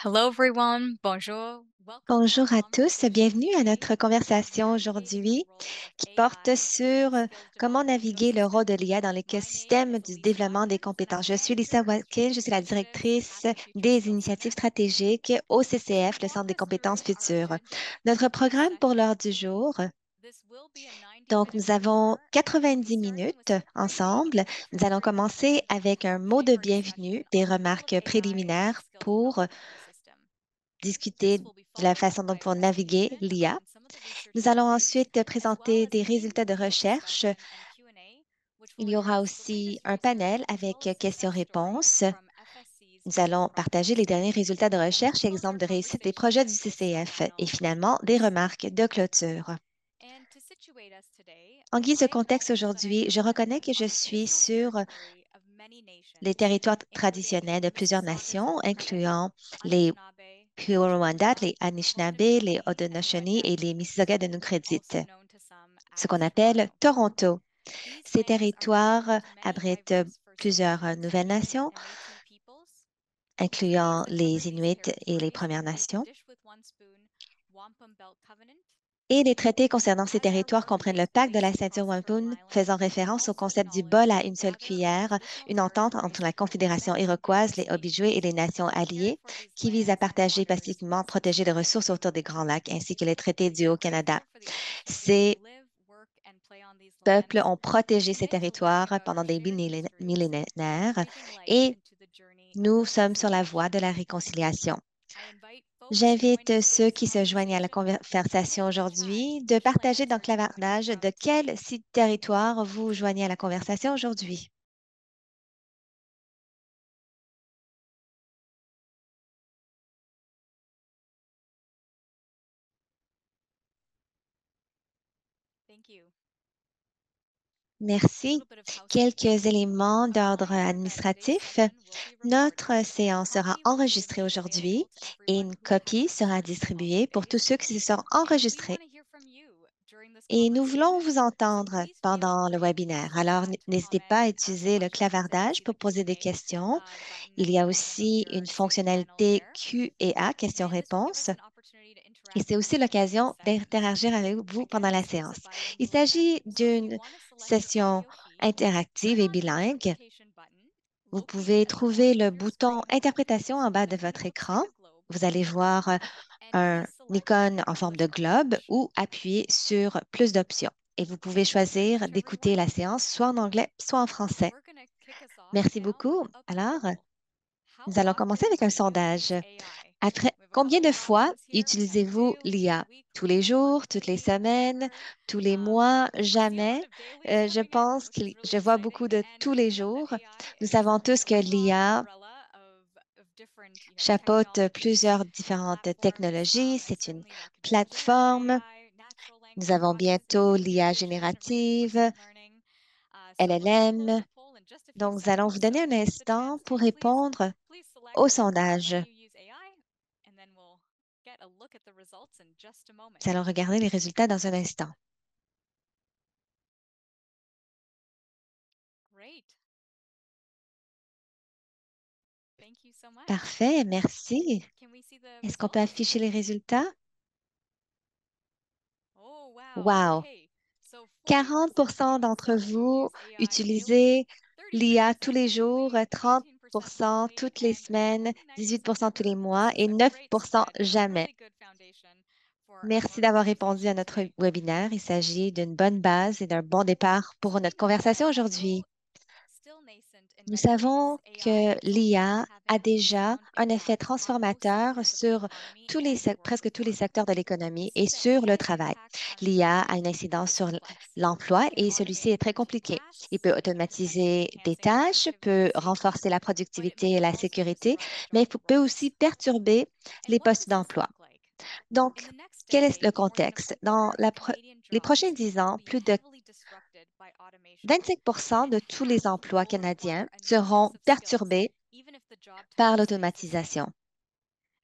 Hello everyone, bonjour. Welcome to our Bonjour à tous, conversation bienvenue à today, notre conversation navigating the aujourd'hui role of qui porte AI in the sur skills comment development naviguer le rôle ecosystem. de l'IA dans My name l'écosystème is du Elisa développement des Watkins, and I'm compétences. a Je suis Lisa manager of Watkins, je change suis la initiatives directrice at the Future des Skills initiatives Center. stratégiques au To CCF, le walk Centre des us compétences through our futures. agenda Notre for this programme pour session, l'heure du jour, this will be a donc 90-minute nous avons webinar, and we'll be 90 starting with minutes some ensemble. briefing, Nous allons featuring commencer an avec un mot de introductory discussion bienvenue, des on the role of remarques AI in the préliminaires skills pour development ecosystem. discuter This de will be la followed façon dont by a pour naviguer presentation l'IA. on some of the research Nous allons findings, ensuite as well présenter as des an résultats de in-field recherche. discussion and Q&A, which will Il y aura address the aussi latest un research panel as well avec as success stories questions-réponses. from FSC's Nous pilot allons partager les projects. derniers résultats de Then we'll recherche et close exemples our de réussite des conversation projets du with some CCF et final finalement des remarks. remarques de clôture. And to situate us today, En guise de I contexte acknowledge that I aujourd'hui, je represent reconnais que je on the suis traditional sur territory of many les nations, territoires including traditionnels de plusieurs Mississaugas of nations, Canada, incluant les Anishinaabe, Huron-Wendat, Ojibwa, les Anishinaabe, les Haudenosaunee, and Haudenosaunee et Wendat les peoples, Mississaugas de Nunavut, also known to some ce as qu'on appelle Toronto. Toronto. These Ces lands are home territoires to many abritent diverse First plusieurs Nations nouvelles and nations, Métis peoples. incluant Treaties that les govern these Inuits et les territories Premières include the Nations. Dish with One Spoon Wampum Belt Covenant. Et les traités concernant ces As our territoires work comprennent le takes pacte de la place ceinture across the Turtle Wampum, Islands, faisant we référence au also concept du bol acknowledge à that une seule rather than cuillère, traditional une entente entre la territories, Confédération many iroquoise, Indigenous les Ojibwe et les nations nations care alliées, for these qui visent à lands and partager water pacifiquement, resources. protéger les ressources autour des Grands Lacs ainsi que les traités du We are Haut-Canada. grateful for the opportunity to Ces live, work, and play on these peuples lands, ont protégé and ces today to learn territoires about our pendant des shared histories and millénaires breathing life et into the journey of nous sommes sur la voie reconciliation. de la réconciliation. I invite folks joining J'invite ceux today's qui se joignent à la conversation to put conversation into the chat aujourd'hui de which partager lands dans are you joining clavardage de from quel today. site territoire vous joignez à la conversation aujourd'hui. Thank you. A Merci. little bit of housekeeping. Quelques éléments A d'ordre reminder that today's administratif. session will be recorded. Notre A séance sera copy will be enregistrée made aujourd'hui available to et everyone une who has copie sera registered to the call distribuée pour tous today. ceux qui se sont And we enregistrés. want to hear from you during this Et nous voulons conversation. vous So entendre please feel pendant le free to use webinaire. the Alors, chat to n'hésitez pas comment à and ask utiliser le questions, and you'll clavardage see the pour poser des Q&A questions. button Il at y the a bottom of aussi your une Zoom panel fonctionnalité there. Q&A, And this will give questions-réponses. us an opportunity to Et interact c'est with aussi you during these l'occasion sessions. d'interagir avec vous pendant Again, la this is a séance. Il bilingual event, s'agit so if you d'une want to select your session audio feed, turn interactive et on the bilingue. interpretation button Vous located pouvez at the bottom trouver of le your bouton screen. Interprétation en bas Scroll de down, votre it looks like écran. a globe. Vous allez voir And un please select icône en forme English de or globe French. ou appuyer sur plus d'options. Et vous pouvez Thank you very choisir much, d'écouter everyone. la séance soit en anglais, soit en français. We're going to kick us off Merci now with beaucoup. a Alors, poll. How nous allons commencer often avec un do you sondage. use AI? Après, We have a combien couple de of fois options here. We have utilisez-vous daily, l'IA? Tous les weekly, jours, toutes les monthly, semaines, never. tous les mois, I see a lot jamais? of dailies Je coming in, pense which que is really je vois exciting. beaucoup de And tous we les know that jours. AI Nous is savons tous a que broad l'IA umbrella of different, chapeaute technologies, plusieurs différentes platforms, technologies. and C'est une certainly that could be generative plateforme. AI, natural Nous language avons processing, bientôt computer l'IA vision, and générative, reinforcement learning. So we're going to close LLM. the poll in just a few Donc, nous allons seconds. vous donner So un use the chat instant pour feed, please. répondre Please au select sondage. when you use AI, and then we'll get a look at the results in just a moment. Nous allons regarder les résultats dans un instant. Great. Thank you so much. Parfait, merci. Can we see the Est-ce qu'on peut results? afficher les résultats? Oh, wow. Wow! Okay. So 40% of 40% you had d'entre said that you vous use AI daily, utilisez l'IA tous 33% les jours, weekly, 18% 30% monthly, toutes les and semaines, 29% 18% tous les never. This mois is et a great 9% spread and a jamais. really good foundation for Merci our d'avoir répondu à conversation notre today. webinaire. Il s'agit d'une bonne base et d'un bon départ So pour we notre know that conversation although aujourd'hui. still nascent in Nous many ways, savons AI que is already l'IA a having a déjà profound un effet impact on most transformateur sectors of the sur economy and presque workforce tous les force. secteurs de l'économie See et the sur le AI's travail. impact on L'IA a employment une incidence is sur complex. l'emploi It can et celui-ci automate est très routine compliqué. Il peut tasks, potentially automatiser des enhancing tâches, productivity and peut safety, renforcer la but it productivité may et la also sécurité, disrupt mais il job peut aussi roles. perturber And les what postes does this d'emploi. look like? In Donc, the next quel est le decade, more than a contexte? Dans quarter of Canadian les prochains jobs 10 will ans, be plus de heavily disrupted by automation, 25% and de tous les half emplois will canadiens require a new seront mix of skills, perturbés even if the job par title stays the same. l'automatisation.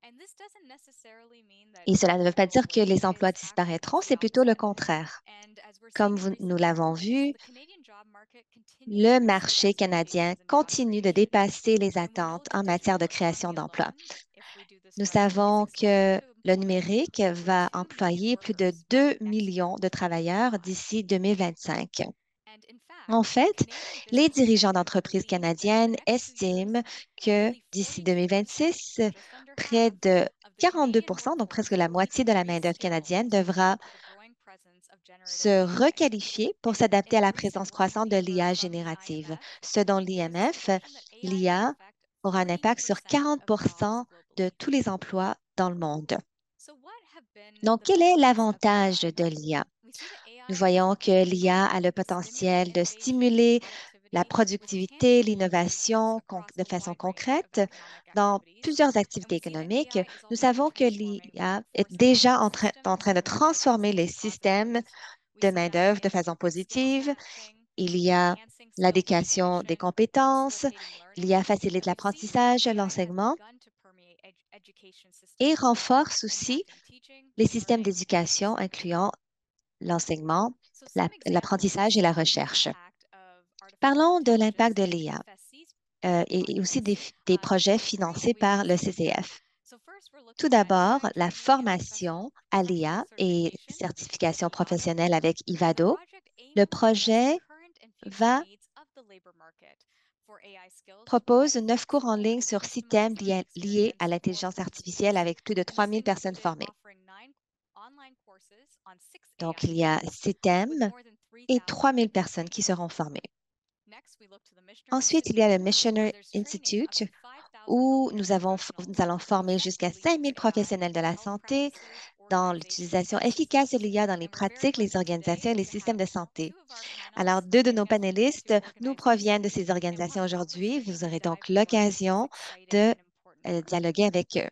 And this doesn't necessarily mean that Et cela ne veut pas physical dire que work les emplois is actually disparaîtront, just the c'est plutôt le opposite. contraire. And as we're Comme seeing in nous recent l'avons polls, vu, the Canadian job market continues le to exceed marché canadien expectations in job continue de creation. dépasser les And we know attentes the en matière digital de création economy d'emplois. alone, if we do Nous savons que le numérique va employer plus de 2 millions de travailleurs d'ici 2025. En fait, les dirigeants d'entreprises canadiennes estiment que d'ici 2026, près de 42%, donc presque la moitié de la main-d'œuvre canadienne, devra se requalifier pour s'adapter à la présence croissante de l'IA générative. Selon l'IMF, l'IA aura un impact sur 40% de tous les emplois dans le monde. Donc, quel est l'avantage de l'IA? Nous voyons que l'IA a le potentiel de stimuler la productivité, l'innovation de façon concrète dans plusieurs activités économiques. Nous savons que l'IA est déjà en train de transformer les systèmes de main-d'œuvre de façon positive. Il y a l'adéquation des compétences, l'IA facilite l'apprentissage, l'enseignement et renforce aussi les systèmes d'éducation, incluant l'enseignement, l'apprentissage et la recherche. Parlons de l'impact de l'IA et aussi des projets financés par le CCF. Tout d'abord, la formation à l'IA et certification professionnelle avec Ivado. Le projet va propose 9 cours en ligne sur 6 thèmes liés à l'intelligence artificielle avec plus de 3 000 personnes formées. Donc, il y a 6 thèmes et 3 000 personnes qui seront formées. Ensuite, il y a le Missioner Institute où nous allons former jusqu'à 5 000 professionnels de la santé dans l'utilisation efficace de l'IA dans les pratiques, les organisations et les systèmes de santé. Alors, 2 de nos panélistes nous proviennent de ces organisations aujourd'hui. Vous aurez donc l'occasion de dialoguer avec eux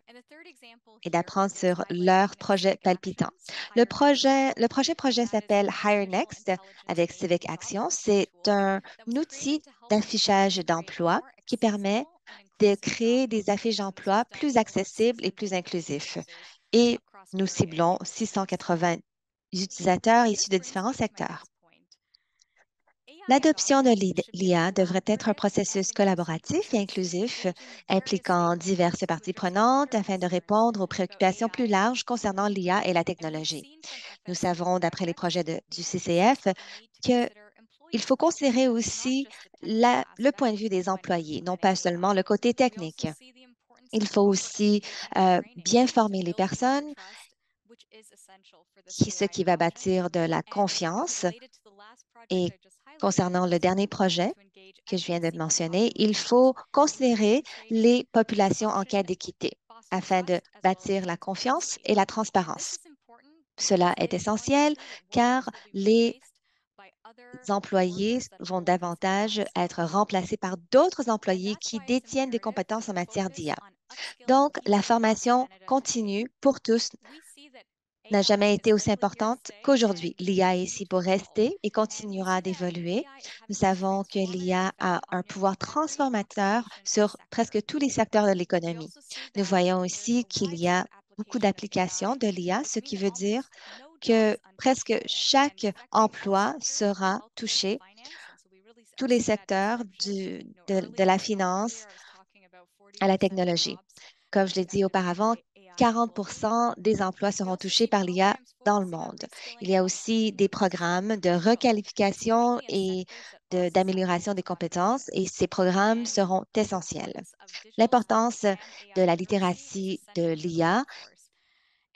et d'apprendre sur leurs projets palpitants. Le prochain projet s'appelle Hire Next avec Civic Action. C'est un outil d'affichage d'emploi qui permet de créer des affiches d'emploi plus accessibles et plus inclusifs. Et nous ciblons 680 utilisateurs issus de différents secteurs. L'adoption de l'IA devrait être un processus collaboratif et inclusif impliquant diverses parties prenantes afin de répondre aux préoccupations plus larges concernant l'IA et la technologie. Nous savons, d'après les projets du CCF, qu'il faut considérer aussi le point de vue des employés, non pas seulement le côté technique. Il faut aussi bien former les personnes, ce qui va bâtir de la confiance. Et concernant le dernier projet que je viens de mentionner, il faut considérer les populations en quête d'équité afin de bâtir la confiance et la transparence. Cela est essentiel car les employés vont davantage être remplacés par d'autres employés qui détiennent des compétences en matière d'IA. Donc, la formation continue pour tous n'a jamais été aussi importante qu'aujourd'hui. L'IA est ici pour rester et continuera d'évoluer. Nous savons que l'IA a un pouvoir transformateur sur presque tous les secteurs de l'économie. Nous voyons aussi qu'il y a beaucoup d'applications de l'IA, ce qui veut dire que presque chaque emploi sera touché, tous les secteurs de la finance à la technologie. Comme je l'ai dit auparavant, 40% des emplois seront touchés par l'IA dans le monde. Il y a aussi des programmes de requalification et d'amélioration des compétences et ces programmes seront essentiels. L'importance de la littératie de l'IA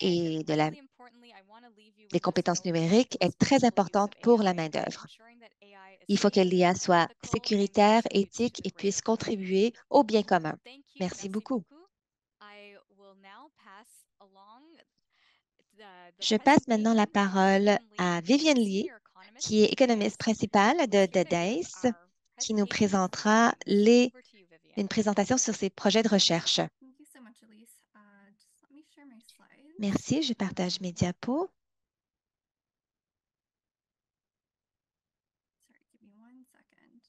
et des compétences numériques est très importante pour la main-d'œuvre. Il faut que l'IA soit sécuritaire, éthique et puisse contribuer au bien commun. Merci beaucoup. Je passe maintenant la parole à Vivienne Lee, qui est économiste principale de DAIS, qui nous présentera une présentation sur ses projets de recherche. Thank you so much, Elise. Just let me share my slides. Merci, je partage mes diapos. Sorry, give me 1 second.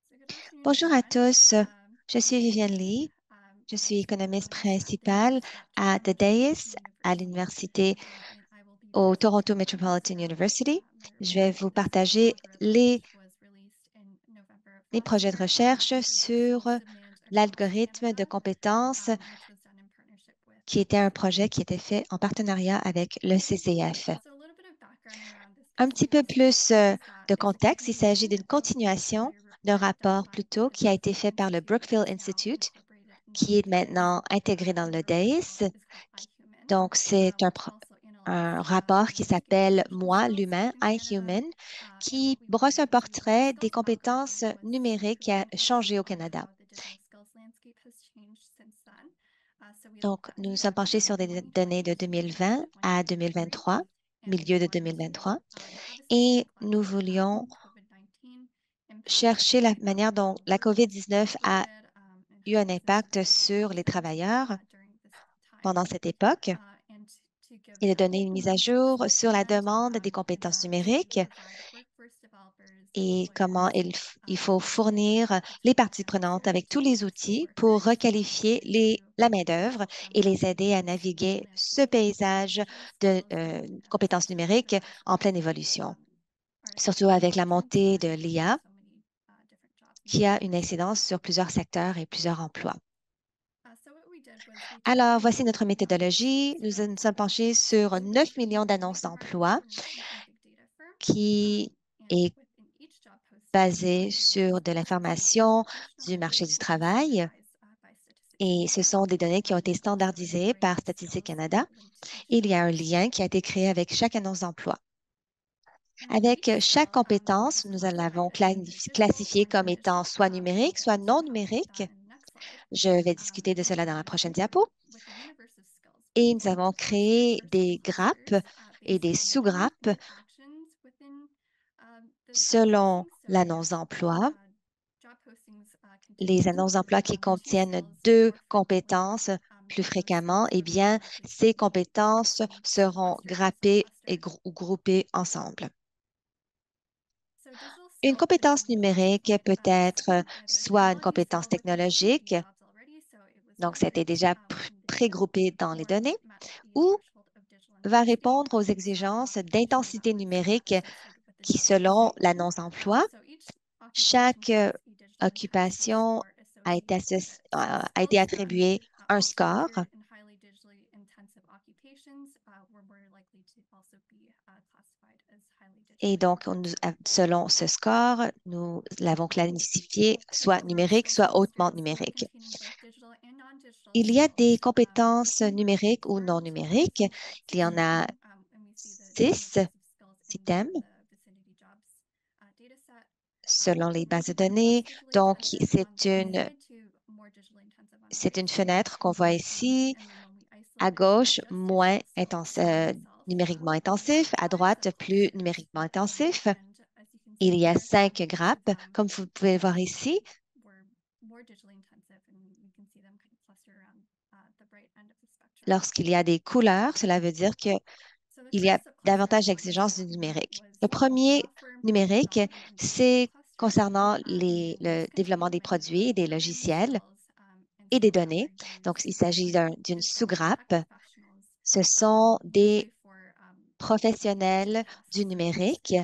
So good afternoon, Bonjour à everyone. tous, je suis Vivienne Lee. Je suis économiste principale à The DAIS à l'Université au Toronto Metropolitan University. Je vais vous partager les projets de recherche sur l'algorithme de compétences qui était un projet qui était fait en partenariat avec le CCF. Un petit peu plus de contexte, il s'agit d'une continuation d'un rapport plutôt qui a été fait par le Brookfield Institute, qui est maintenant intégré dans le DAIS. Donc, c'est un rapport qui s'appelle Moi, l'humain, I, Human, qui brosse un portrait des compétences numériques qui a changé au Canada. Donc, nous nous sommes penchés sur des données de 2020 à 2023, milieu de 2023, et nous voulions chercher la manière dont la COVID-19 a eu un impact sur les travailleurs pendant cette époque et de donner une mise à jour sur la demande des compétences numériques et comment il faut fournir les parties prenantes avec tous les outils pour requalifier la main-d'œuvre et les aider à naviguer ce paysage de compétences numériques en pleine évolution, surtout avec la montée de l'IA qui a une incidence sur plusieurs secteurs et plusieurs emplois. Alors, voici notre méthodologie. Nous nous sommes penchés sur 9 millions d'annonces d'emploi qui est basée sur de l'information du marché du travail. Et ce sont des données qui ont été standardisées par Statistique Canada. Il y a un lien qui a été créé avec chaque annonce d'emploi. Avec chaque compétence, nous l'avons classifiée comme étant soit numérique, soit non numérique. Je vais discuter de cela dans la prochaine diapo. Et nous avons créé des grappes et des sous-grappes selon l'annonce d'emploi. Les annonces d'emploi qui contiennent deux compétences plus fréquemment, eh bien, ces compétences seront grappées ou groupées ensemble. Une compétence numérique peut être soit une compétence technologique, donc c'était déjà pré-groupé dans les données, ou va répondre aux exigences d'intensité numérique qui, selon l'annonce d'emploi, chaque occupation a été attribuée un score. Et donc, selon ce score, nous l'avons classifié soit numérique, soit hautement numérique. Il y a des compétences numériques ou non numériques. Il y en a 6 items selon les bases de données. Donc, c'est une fenêtre qu'on voit ici. À gauche, moins numériquement intensif. À droite, plus numériquement intensif. Il y a 5 grappes, comme vous pouvez voir ici. Lorsqu'il y a des couleurs, cela veut dire qu'il y a davantage d'exigences du numérique. Le premier numérique, c'est concernant le développement des produits, des logiciels et des données. Donc, il s'agit d'une sous-grappe. Ce sont des professionnels du numérique.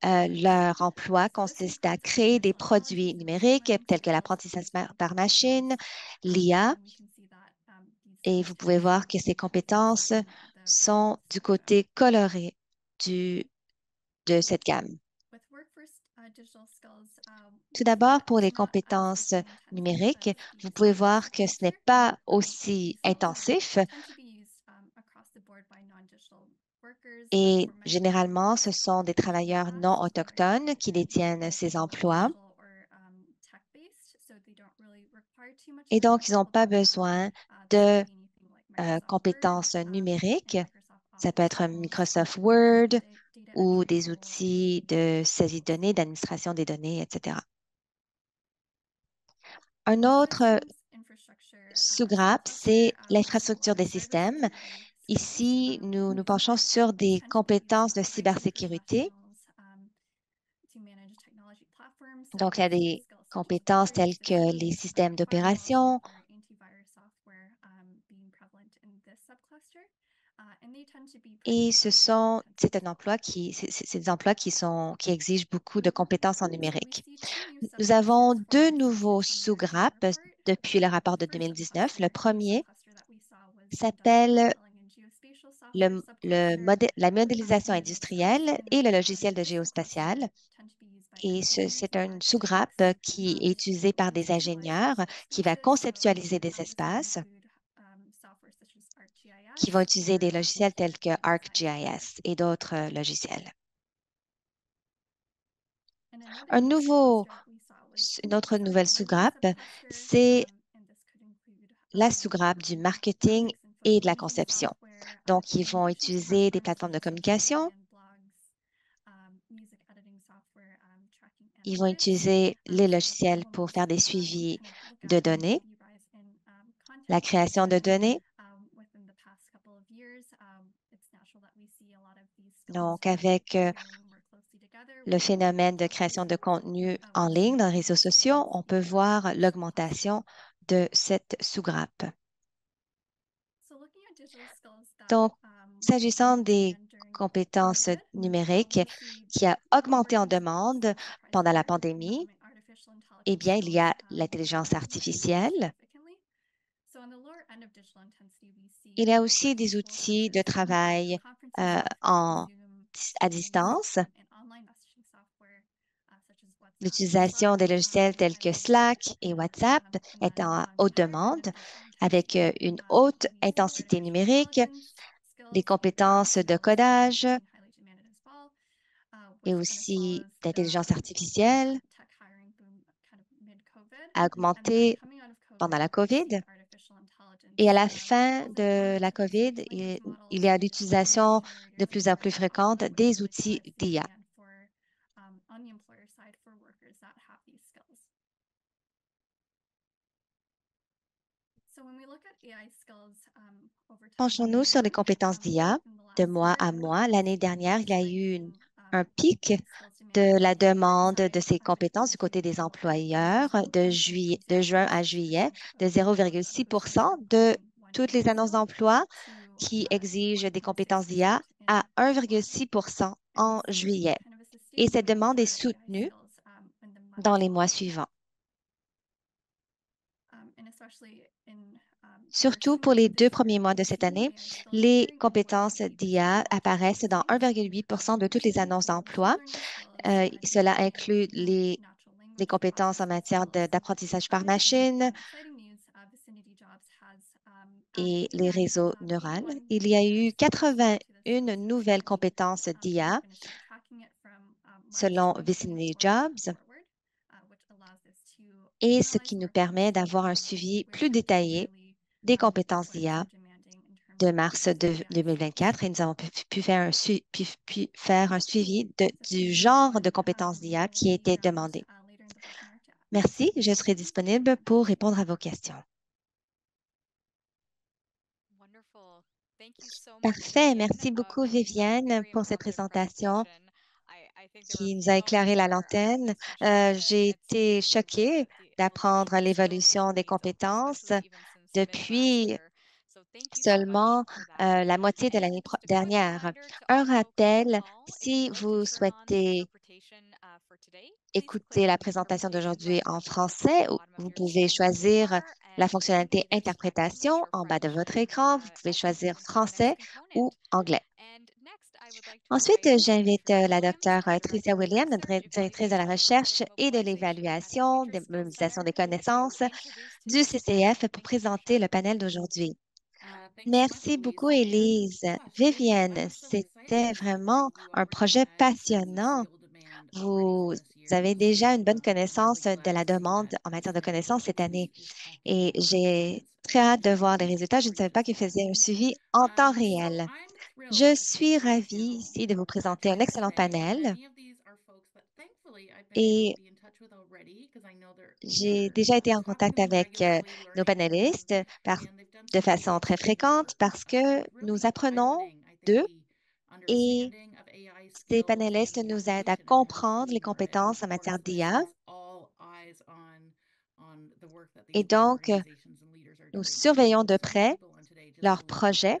Leur emploi consiste à créer des produits numériques tels que l'apprentissage par machine, l'IA, et vous pouvez voir que ces compétences sont du côté coloré de cette gamme. Tout d'abord, pour les compétences numériques, vous pouvez voir que ce n'est pas aussi intensif et généralement, ce sont des travailleurs non autochtones qui détiennent ces emplois. Et donc, ils n'ont pas besoin de compétences numériques. Ça peut être Microsoft Word ou des outils de saisie de données, d'administration des données, etc. Un autre sous-grappe, c'est l'infrastructure des systèmes. Ici, nous nous penchons sur des compétences de cybersécurité. Donc, il y a des compétences telles que les systèmes d'opération, Et c'est un emploi c'est des emplois qui exigent beaucoup de compétences en numérique. Nous avons deux nouveaux sous-grappes depuis le rapport de 2019. Le premier s'appelle la modélisation industrielle et le logiciel de géospatial. Et c'est une sous-grappe qui est utilisée par des ingénieurs qui va conceptualiser des espaces, qui vont utiliser des logiciels tels que ArcGIS et d'autres logiciels. Un nouveau, une autre nouvelle sous-grappe, c'est la sous-grappe du marketing et de la conception. Donc, ils vont utiliser des plateformes de communication. Ils vont utiliser les logiciels pour faire des suivis de données, la création de données. Donc, avec le phénomène de création de contenu en ligne dans les réseaux sociaux, on peut voir l'augmentation de cette sous-grappe. Donc, s'agissant des compétences numériques qui a augmenté en demande pendant la pandémie, eh bien, il y a l'intelligence artificielle. Il y a aussi des outils de travail à distance. L'utilisation des logiciels tels que Slack et WhatsApp est en haute demande avec une haute intensité numérique, les compétences de codage et aussi d'intelligence artificielle a augmenté pendant la COVID. Et à la fin de la COVID, il y a l'utilisation de plus en plus fréquente des outils d'IA. Penchons-nous sur les compétences d'IA de mois à mois. L'année dernière, il y a eu un pic de la demande de ces compétences du côté des employeurs de juin à juillet, de 0,6 de toutes les annonces d'emploi qui exigent des compétences d'IA à 1,6 en juillet. Et cette demande est soutenue dans les mois suivants. Surtout pour les 2 premiers mois de cette année, les compétences d'IA apparaissent dans 1,8 de toutes les annonces d'emploi. Cela inclut les compétences en matière d'apprentissage par machine et les réseaux neuraux. Il y a eu 81 nouvelles compétences d'IA selon Vicinity Jobs, et ce qui nous permet d'avoir un suivi plus détaillé des compétences d'IA de mars 2024, et nous avons pu faire un suivi du genre de compétences d'IA qui a été demandé. Merci, je serai disponible pour répondre à vos questions. Parfait, merci beaucoup Viviane pour cette présentation qui nous a éclairé la lanterne. J'ai été choquée d'apprendre l'évolution des compétences depuis seulement la moitié de l'année dernière. Un rappel, si vous souhaitez écouter la présentation d'aujourd'hui en français, vous pouvez choisir la fonctionnalité interprétation en bas de votre écran. Vous pouvez choisir français ou anglais. Ensuite, j'invite la docteure Tricia Williams, notre directrice de la recherche et de l'évaluation, de mobilisation des connaissances du CCF pour présenter le panel d'aujourd'hui. Merci beaucoup, Élise. Vivienne, c'était vraiment un projet passionnant. Vous avez déjà une bonne connaissance de la demande en matière de connaissances cette année et j'ai très hâte de voir les résultats. Je ne savais pas qu'ils faisaient un suivi en temps réel. Je suis ravie ici de vous présenter un excellent panel et j'ai déjà été en contact avec nos panélistes de façon très fréquente parce que nous apprenons d'eux et ces panélistes nous aident à comprendre les compétences en matière d'IA. Et donc, nous surveillons de près leurs projets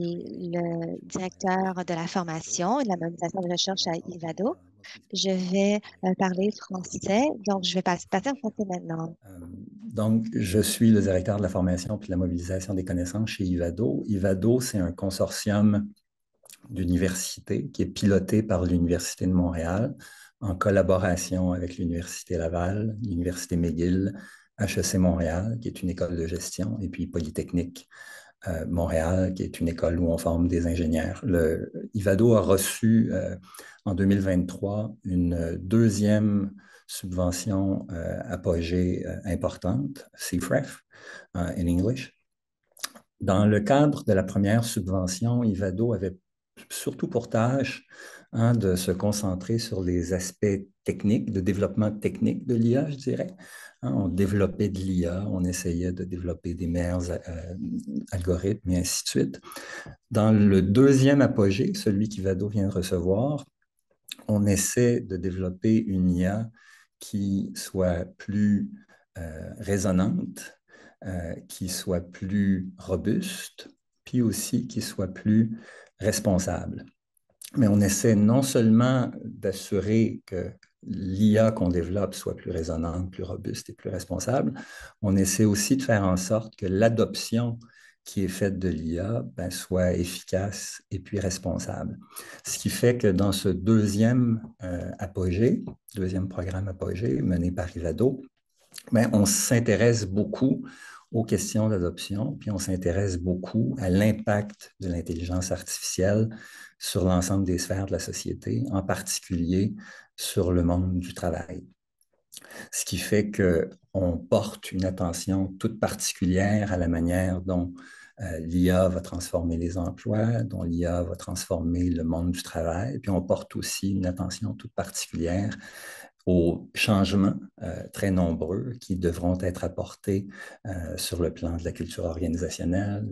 suis le directeur de la formation et de la mobilisation de recherche à Ivado. Je vais parler français, donc je vais passer en français maintenant. Donc, je suis le directeur de la formation puis de la mobilisation des connaissances chez Ivado. Ivado, c'est un consortium d'université qui est piloté par l'Université de Montréal en collaboration avec l'Université Laval, l'Université McGill, HEC Montréal, qui est une école de gestion, et puis Polytechnique Montréal, qui est une école où on forme des ingénieurs. Le IVADO a reçu en 2023 une deuxième subvention apogée importante, CFREF in English. Dans le cadre de la première subvention, IVADO avait surtout pour tâche de se concentrer sur les aspects techniques, de développement technique de l'IA, je dirais. On développait de l'IA, on essayait de développer des meilleurs algorithmes et ainsi de suite. Dans le deuxième apogée, celui qu'IVADO vient de recevoir, on essaie de développer une IA qui soit plus résonante, qui soit plus robuste, puis aussi qui soit plus responsable. Mais on essaie non seulement d'assurer que l'IA qu'on développe soit plus résonante, plus robuste et plus responsable, on essaie aussi de faire en sorte que l'adoption qui est faite de l'IA soit efficace et puis responsable. Ce qui fait que dans ce deuxième programme apogée mené par Ivado, on s'intéresse beaucoup aux questions d'adoption, puis on s'intéresse beaucoup à l'impact de l'intelligence artificielle sur l'ensemble des sphères de la société, en particulier sur le monde du travail. Ce qui fait qu'on porte une attention toute particulière à la manière dont l'IA va transformer les emplois, dont l'IA va transformer le monde du travail, puis on porte aussi une attention toute particulière aux changements très nombreux qui devront être apportés sur le plan de la culture organisationnelle,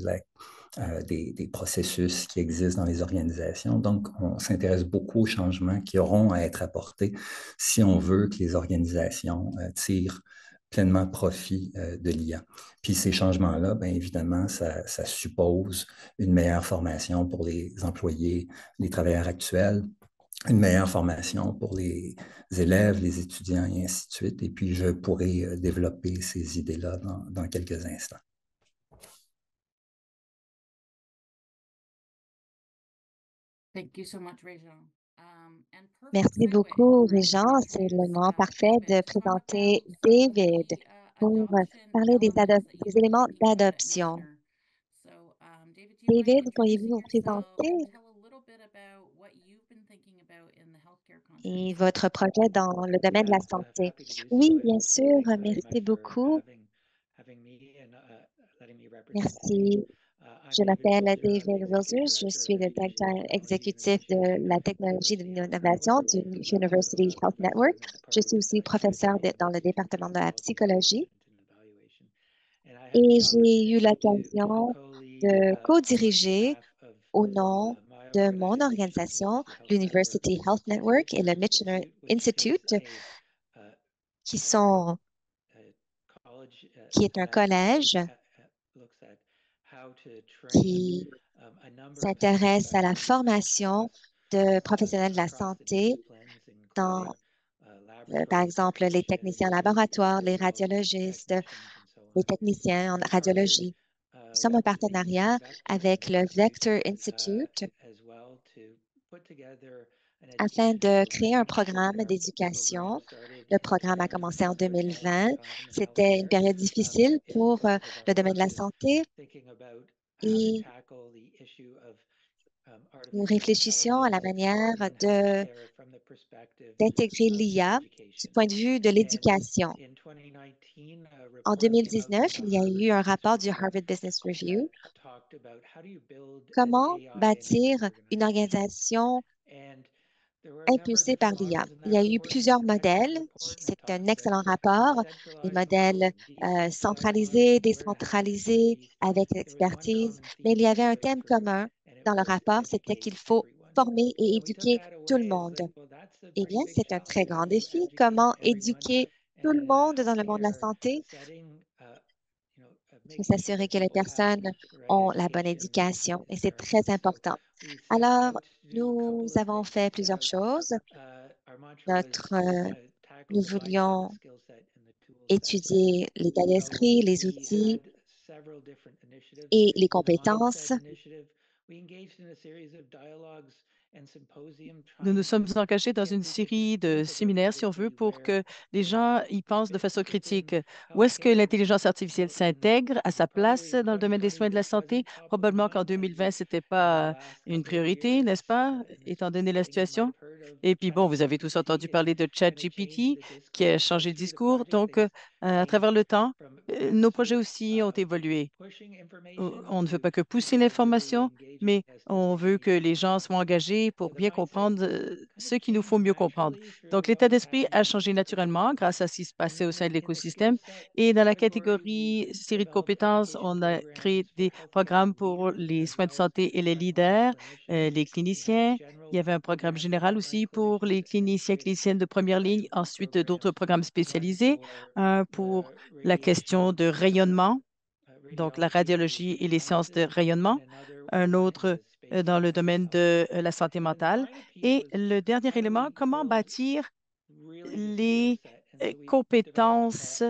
des processus qui existent dans les organisations. Donc, on s'intéresse beaucoup aux changements qui auront à être apportés si on veut que les organisations tirent pleinement profit de l'IA. Puis ces changements-là, bien évidemment, ça suppose une meilleure formation pour les employés, les travailleurs actuels, une meilleure formation pour les élèves, les étudiants et ainsi de suite. Et puis, je pourrai développer ces idées-là dans quelques instants. Thank you so much, Rachel. Merci beaucoup, Régent. C'est le moment parfait de présenter David pour parler des éléments d'adoption. David, pourriez-vous vous présenter et votre projet dans le domaine de la santé? Oui, bien sûr. Merci beaucoup. Merci. Je m'appelle David Wilsers. Je suis le directeur exécutif de la technologie de l'innovation du University Health Network. Je suis aussi professeur dans le département de la psychologie. Et j'ai eu l'occasion de co-diriger au nom de mon organisation, l'University Health Network et le Michener Institute, qui est un collège qui s'intéresse à la formation de professionnels de la santé dans, par exemple, les techniciens en laboratoire, les radiologistes, les techniciens en radiologie. Nous sommes en partenariat avec le Vector Institute afin de créer un programme d'éducation. Le programme a commencé en 2020. C'était une période difficile pour le domaine de la santé et nous réfléchissions à la manière d'intégrer l'IA du point de vue de l'éducation. En 2019, il y a eu un rapport du Harvard Business Review. Comment bâtir une organisation impulsée par l'IA? Il y a eu plusieurs modèles. C'est un excellent rapport. Les modèles centralisés, décentralisés, avec expertise. Mais il y avait un thème commun dans le rapport, c'était qu'il faut former et éduquer tout le monde. Eh bien, c'est un très grand défi. Comment éduquer tout le monde dans le monde de la santé? Il faut s'assurer que les personnes ont la bonne éducation et c'est très important. Alors, nous avons fait plusieurs choses. Nous voulions étudier l'état d'esprit, les outils et les compétences. Nous nous sommes engagés dans une série de séminaires, si on veut, pour que les gens y pensent de façon critique. Où est-ce que l'intelligence artificielle s'intègre à sa place dans le domaine des soins et de la santé? Probablement qu'en 2020, ce n'était pas une priorité, n'est-ce pas, étant donné la situation? Et puis, bon, vous avez tous entendu parler de ChatGPT qui a changé de discours. Donc, à travers le temps, nos projets aussi ont évolué. On ne veut pas que pousser l'information, mais on veut que les gens soient engagés pour bien comprendre ce qu'il nous faut mieux comprendre. Donc, l'état d'esprit a changé naturellement grâce à ce qui se passait au sein de l'écosystème. Et dans la catégorie série de compétences, on a créé des programmes pour les soins de santé et les leaders, les cliniciens. Il y avait un programme général aussi pour les cliniciens, cliniciennes de première ligne. Ensuite, d'autres programmes spécialisés, un pour la question de rayonnement, donc la radiologie et les sciences de rayonnement, un autre dans le domaine de la santé mentale. Et le dernier élément, comment bâtir les compétences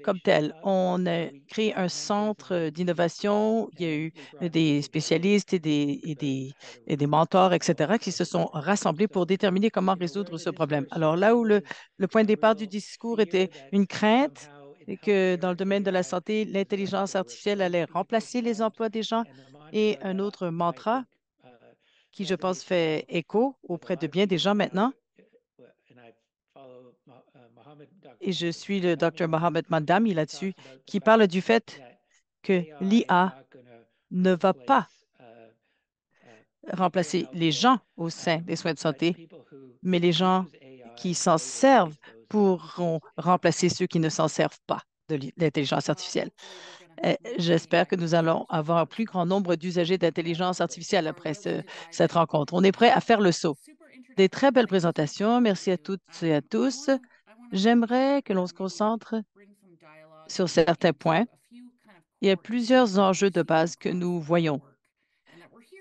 comme telles. On a créé un centre d'innovation. Il y a eu des spécialistes et des mentors, etc., qui se sont rassemblés pour déterminer comment résoudre ce problème. Alors là où le point de départ du discours était une crainte et que dans le domaine de la santé, l'intelligence artificielle allait remplacer les emplois des gens, et un autre mantra qui, je pense, fait écho auprès de bien des gens maintenant. Et je suis le Dr. Mohamed Mandami là-dessus, qui parle du fait que l'IA ne va pas remplacer les gens au sein des soins de santé, mais les gens qui s'en servent pourront remplacer ceux qui ne s'en servent pas de l'intelligence artificielle. J'espère que nous allons avoir un plus grand nombre d'usagers d'intelligence artificielle après cette rencontre. On est prêt à faire le saut. Des très belles présentations. Merci à toutes et à tous. J'aimerais que l'on se concentre sur certains points. Il y a plusieurs enjeux de base que nous voyons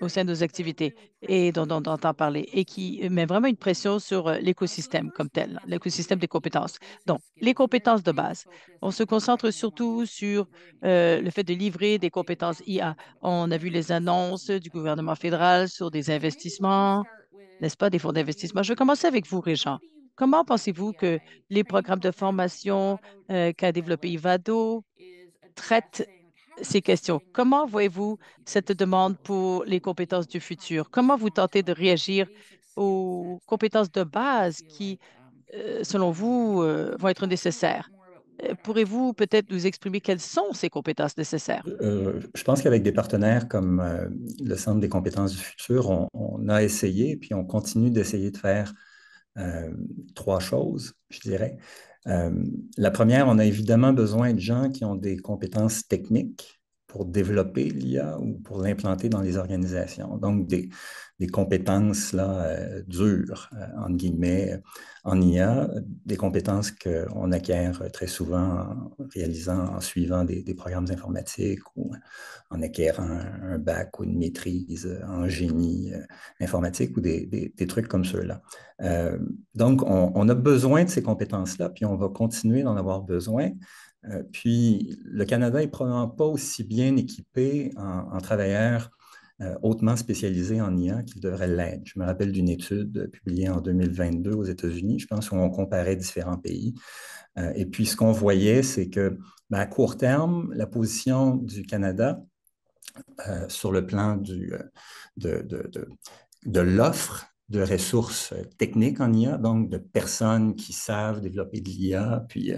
au sein de nos activités et dont on entend parler et qui met vraiment une pression sur l'écosystème comme tel, l'écosystème des compétences. Donc, les compétences de base. On se concentre surtout sur le fait de livrer des compétences IA. On a vu les annonces du gouvernement fédéral sur des investissements, n'est-ce pas, des fonds d'investissement. Je vais commencer avec vous, Régent. Comment pensez-vous que les programmes de formation qu'a développé Ivado traitent ces questions? Comment voyez-vous cette demande pour les compétences du futur? Comment vous tentez de réagir aux compétences de base qui, selon vous, vont être nécessaires? Pourrez-vous peut-être nous exprimer quelles sont ces compétences nécessaires? Je pense qu'avec des partenaires comme le Centre des compétences du futur, on a essayé, puis on continue d'essayer de faire trois choses, je dirais. La première, on a évidemment besoin de gens qui ont des compétences techniques pour développer l'IA ou pour l'implanter dans les organisations. Donc, des compétences là, dures, entre guillemets, en IA, des compétences qu'on acquiert très souvent en réalisant, en suivant des programmes informatiques ou en acquérant un bac ou une maîtrise en génie informatique ou des trucs comme ceux-là. Donc, on a besoin de ces compétences-là, puis on va continuer d'en avoir besoin. Puis, le Canada n'est probablement pas aussi bien équipé en travailleurs hautement spécialisés en IA qu'il devrait l'être. Je me rappelle d'une étude publiée en 2022 aux États-Unis, je pense, où on comparait différents pays. Et puis, ce qu'on voyait, c'est que, à court terme, la position du Canada sur le plan de l'offre de ressources techniques en IA, donc de personnes qui savent développer de l'IA, puis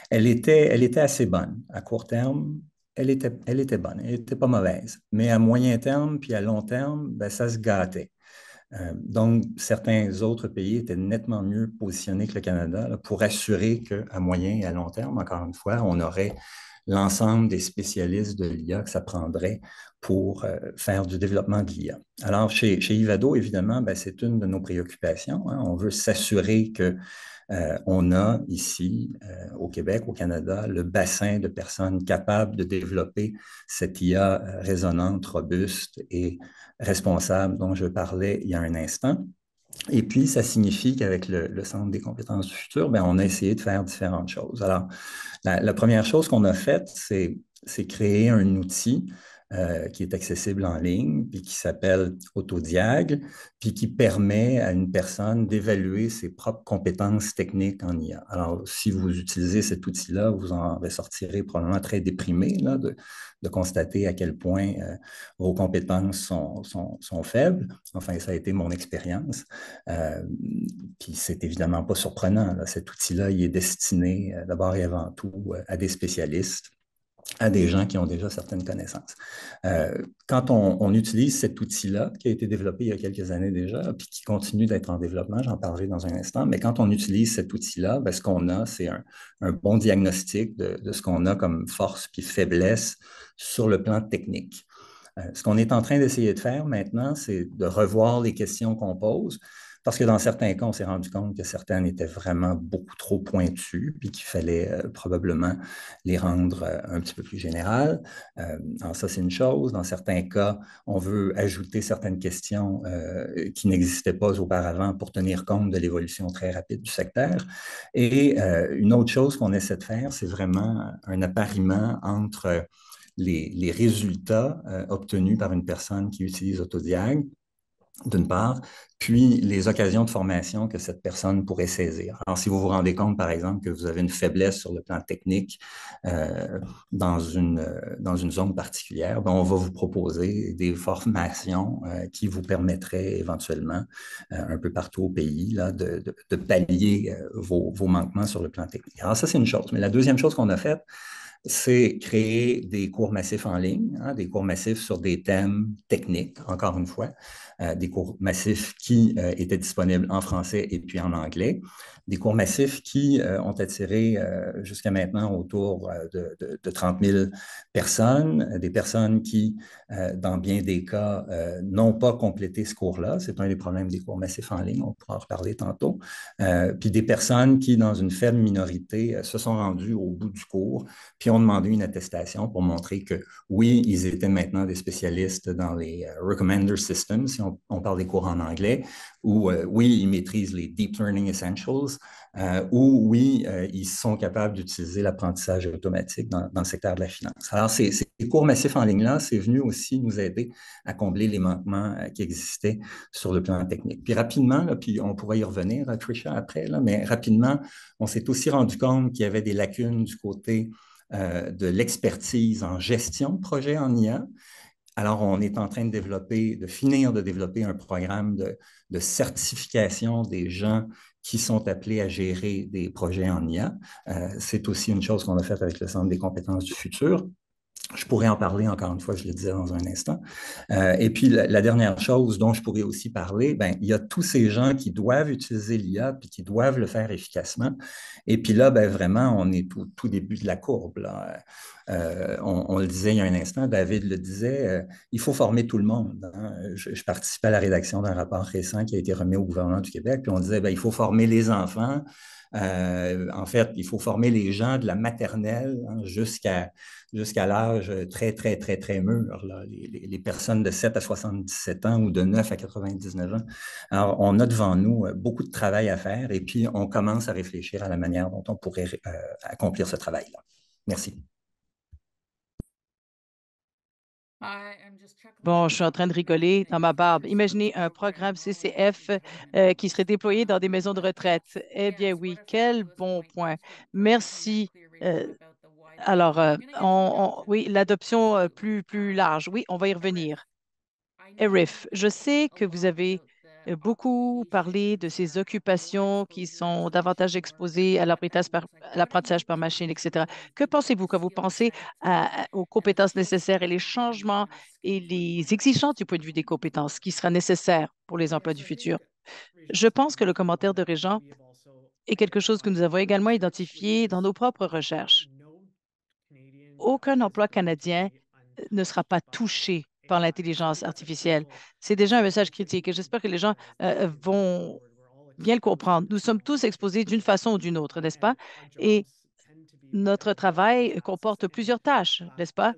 elle était assez bonne. À court terme, elle était bonne, elle n'était pas mauvaise. Mais à moyen terme, puis à long terme, ben, ça se gâtait. Donc, certains autres pays étaient nettement mieux positionnés que le Canada là, pour assurer qu'à moyen et à long terme, encore une fois, on aurait l'ensemble des spécialistes de l'IA que ça prendrait pour faire du développement de l'IA. Alors, chez Ivado, évidemment, ben, c'est une de nos préoccupations. Hein. On veut s'assurer que on a ici, au Québec, au Canada, le bassin de personnes capables de développer cette IA résonante, robuste et responsable dont je parlais il y a un instant. Et puis, ça signifie qu'avec le Centre des compétences du futur, ben, on a essayé de faire différentes choses. Alors, la première chose qu'on a faite, c'est créer un outil qui est accessible en ligne, puis qui s'appelle Autodiag, puis qui permet à une personne d'évaluer ses propres compétences techniques en IA. Alors, si vous utilisez cet outil-là, vous en ressortirez probablement très déprimé là, de constater à quel point vos compétences sont faibles. Enfin, ça a été mon expérience. Puis c'est évidemment pas surprenant, là. Cet outil-là, il est destiné d'abord et avant tout à des spécialistes, à des gens qui ont déjà certaines connaissances. Quand on utilise cet outil-là, qui a été développé il y a quelques années déjà, puis qui continue d'être en développement, j'en parlerai dans un instant, mais quand on utilise cet outil-là, ben, ce qu'on a, c'est un bon diagnostic de ce qu'on a comme force puis faiblesse sur le plan technique. Ce qu'on est en train d'essayer de faire maintenant, c'est de revoir les questions qu'on pose, parce que dans certains cas, on s'est rendu compte que certaines étaient vraiment beaucoup trop pointues, puis qu'il fallait probablement les rendre un petit peu plus générales. Alors ça, c'est une chose. Dans certains cas, on veut ajouter certaines questions qui n'existaient pas auparavant pour tenir compte de l'évolution très rapide du secteur. Et une autre chose qu'on essaie de faire, c'est vraiment un appariement entre les résultats obtenus par une personne qui utilise Autodiag, d'une part, puis les occasions de formation que cette personne pourrait saisir. Alors, si vous vous rendez compte, par exemple, que vous avez une faiblesse sur le plan technique dans une zone particulière, ben, on va vous proposer des formations qui vous permettraient éventuellement, un peu partout au pays, là, de pallier vos manquements sur le plan technique. Alors, ça, c'est une chose. Mais la deuxième chose qu'on a faite, c'est créer des cours massifs en ligne, hein, des cours massifs sur des thèmes techniques, encore une fois, des cours massifs qui étaient disponibles en français et puis en anglais, des cours massifs qui ont attiré jusqu'à maintenant autour de 30 000 personnes, des personnes qui, dans bien des cas, n'ont pas complété ce cours-là. C'est un des problèmes des cours massifs en ligne, on pourra en reparler tantôt. Puis des personnes qui, dans une faible minorité, se sont rendues au bout du cours, puis ont demandé une attestation pour montrer que, oui, ils étaient maintenant des spécialistes dans les Recommender Systems, si on parle des cours en anglais, ou oui, ils maîtrisent les Deep Learning Essentials, ou oui, ils sont capables d'utiliser l'apprentissage automatique dans le secteur de la finance. Alors, ces cours massifs en ligne-là, c'est venu aussi nous aider à combler les manquements qui existaient sur le plan technique. Puis rapidement, là, puis on pourrait y revenir, Tricia, après, là, mais rapidement, on s'est aussi rendu compte qu'il y avait des lacunes du côté de l'expertise en gestion de projet en IA. Alors, on est en train de finir de développer un programme de certification des gens qui sont appelés à gérer des projets en IA. C'est aussi une chose qu'on a faite avec le Centre des compétences du futur. Je pourrais en parler encore une fois, je le disais dans un instant. Et puis, la dernière chose dont je pourrais aussi parler, ben, il y a tous ces gens qui doivent utiliser l'IA puis qui doivent le faire efficacement. Et puis là, ben, vraiment, on est au tout début de la courbe, là. On le disait il y a un instant, David le disait, il faut former tout le monde, hein. Je participais à la rédaction d'un rapport récent qui a été remis au gouvernement du Québec, puis on disait, ben, il faut former les enfants. En fait, il faut former les gens de la maternelle, hein, jusqu'à l'âge très, très, très, très mûr, là, les personnes de 7 à 77 ans ou de 9 à 99 ans. Alors, on a devant nous beaucoup de travail à faire et puis on commence à réfléchir à la manière dont on pourrait accomplir ce travail-là. Merci. Bon, je suis en train de rigoler dans ma barbe. Imaginez un programme CCF qui serait déployé dans des maisons de retraite. Eh bien oui, quel bon point. Merci. Alors, oui, l'adoption plus large. Oui, on va y revenir. Arif, je sais que vous avez beaucoup parlé de ces occupations qui sont davantage exposées à l'apprentissage par machine, etc. Que pensez-vous quand vous pensez aux compétences nécessaires et les changements et les exigences du point de vue des compétences qui sera nécessaire pour les emplois du futur? Je pense que le commentaire de Régent est quelque chose que nous avons également identifié dans nos propres recherches. Aucun emploi canadien ne sera pas touché par l'intelligence artificielle. C'est déjà un message critique et j'espère que les gens vont bien le comprendre. Nous sommes tous exposés d'une façon ou d'une autre, n'est-ce pas? Et notre travail comporte plusieurs tâches, n'est-ce pas?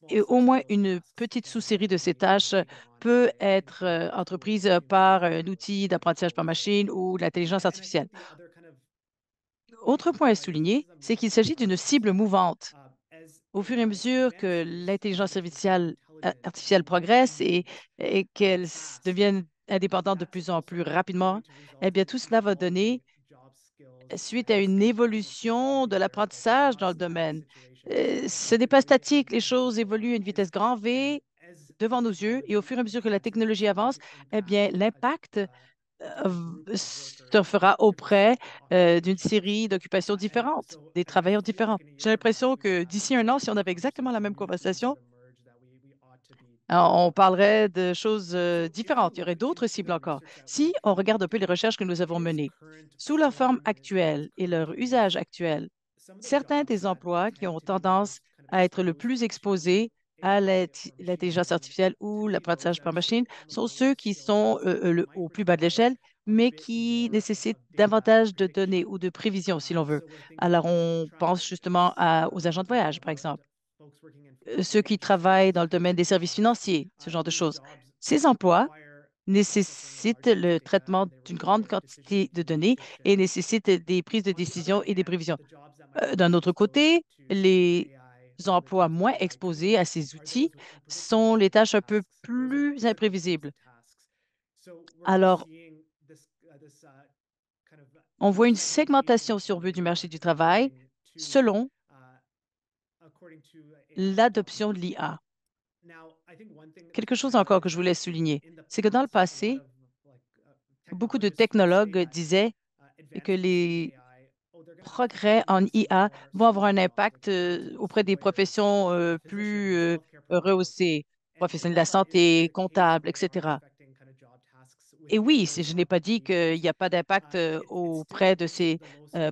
Et au moins une petite sous-série de ces tâches peut être entreprise par un outil d'apprentissage par machine ou l'intelligence artificielle. Autre point à souligner, c'est qu'il s'agit d'une cible mouvante. au fur et à mesure que l'intelligence artificielle progresse et qu'elle devienne indépendante de plus en plus rapidement, eh bien, tout cela va donner suite à une évolution de l'apprentissage dans le domaine. Ce n'est pas statique, les choses évoluent à une vitesse grand V devant nos yeux et au fur et à mesure que la technologie avance, eh bien, l'impact se fera auprès d'une série d'occupations différentes, des travailleurs différents. J'ai l'impression que d'ici un an, si on avait exactement la même conversation, on parlerait de choses différentes. Il y aurait d'autres cibles encore. Si on regarde un peu les recherches que nous avons menées, sous leur forme actuelle et leur usage actuel, certains des emplois qui ont tendance à être le plus exposés à l'intelligence artificielle ou l'apprentissage par machine sont ceux qui sont au plus bas de l'échelle, mais qui nécessitent davantage de données ou de prévisions, si l'on veut. Alors, on pense justement aux agents de voyage, par exemple, ceux qui travaillent dans le domaine des services financiers, ce genre de choses. Ces emplois nécessitent le traitement d'une grande quantité de données et nécessitent des prises de décision et des prévisions. D'un autre côté, les emplois moins exposés à ces outils sont les tâches un peu plus imprévisibles. Alors, on voit une segmentation, si on veut, du marché du travail selon l'adoption de l'IA. Quelque chose encore que je voulais souligner, c'est que dans le passé, beaucoup de technologues disaient que les progrès en IA vont avoir un impact auprès des professions plus rehaussées, professionnels de la santé, comptables, etc. Et oui, je n'ai pas dit qu'il n'y a pas d'impact auprès de ces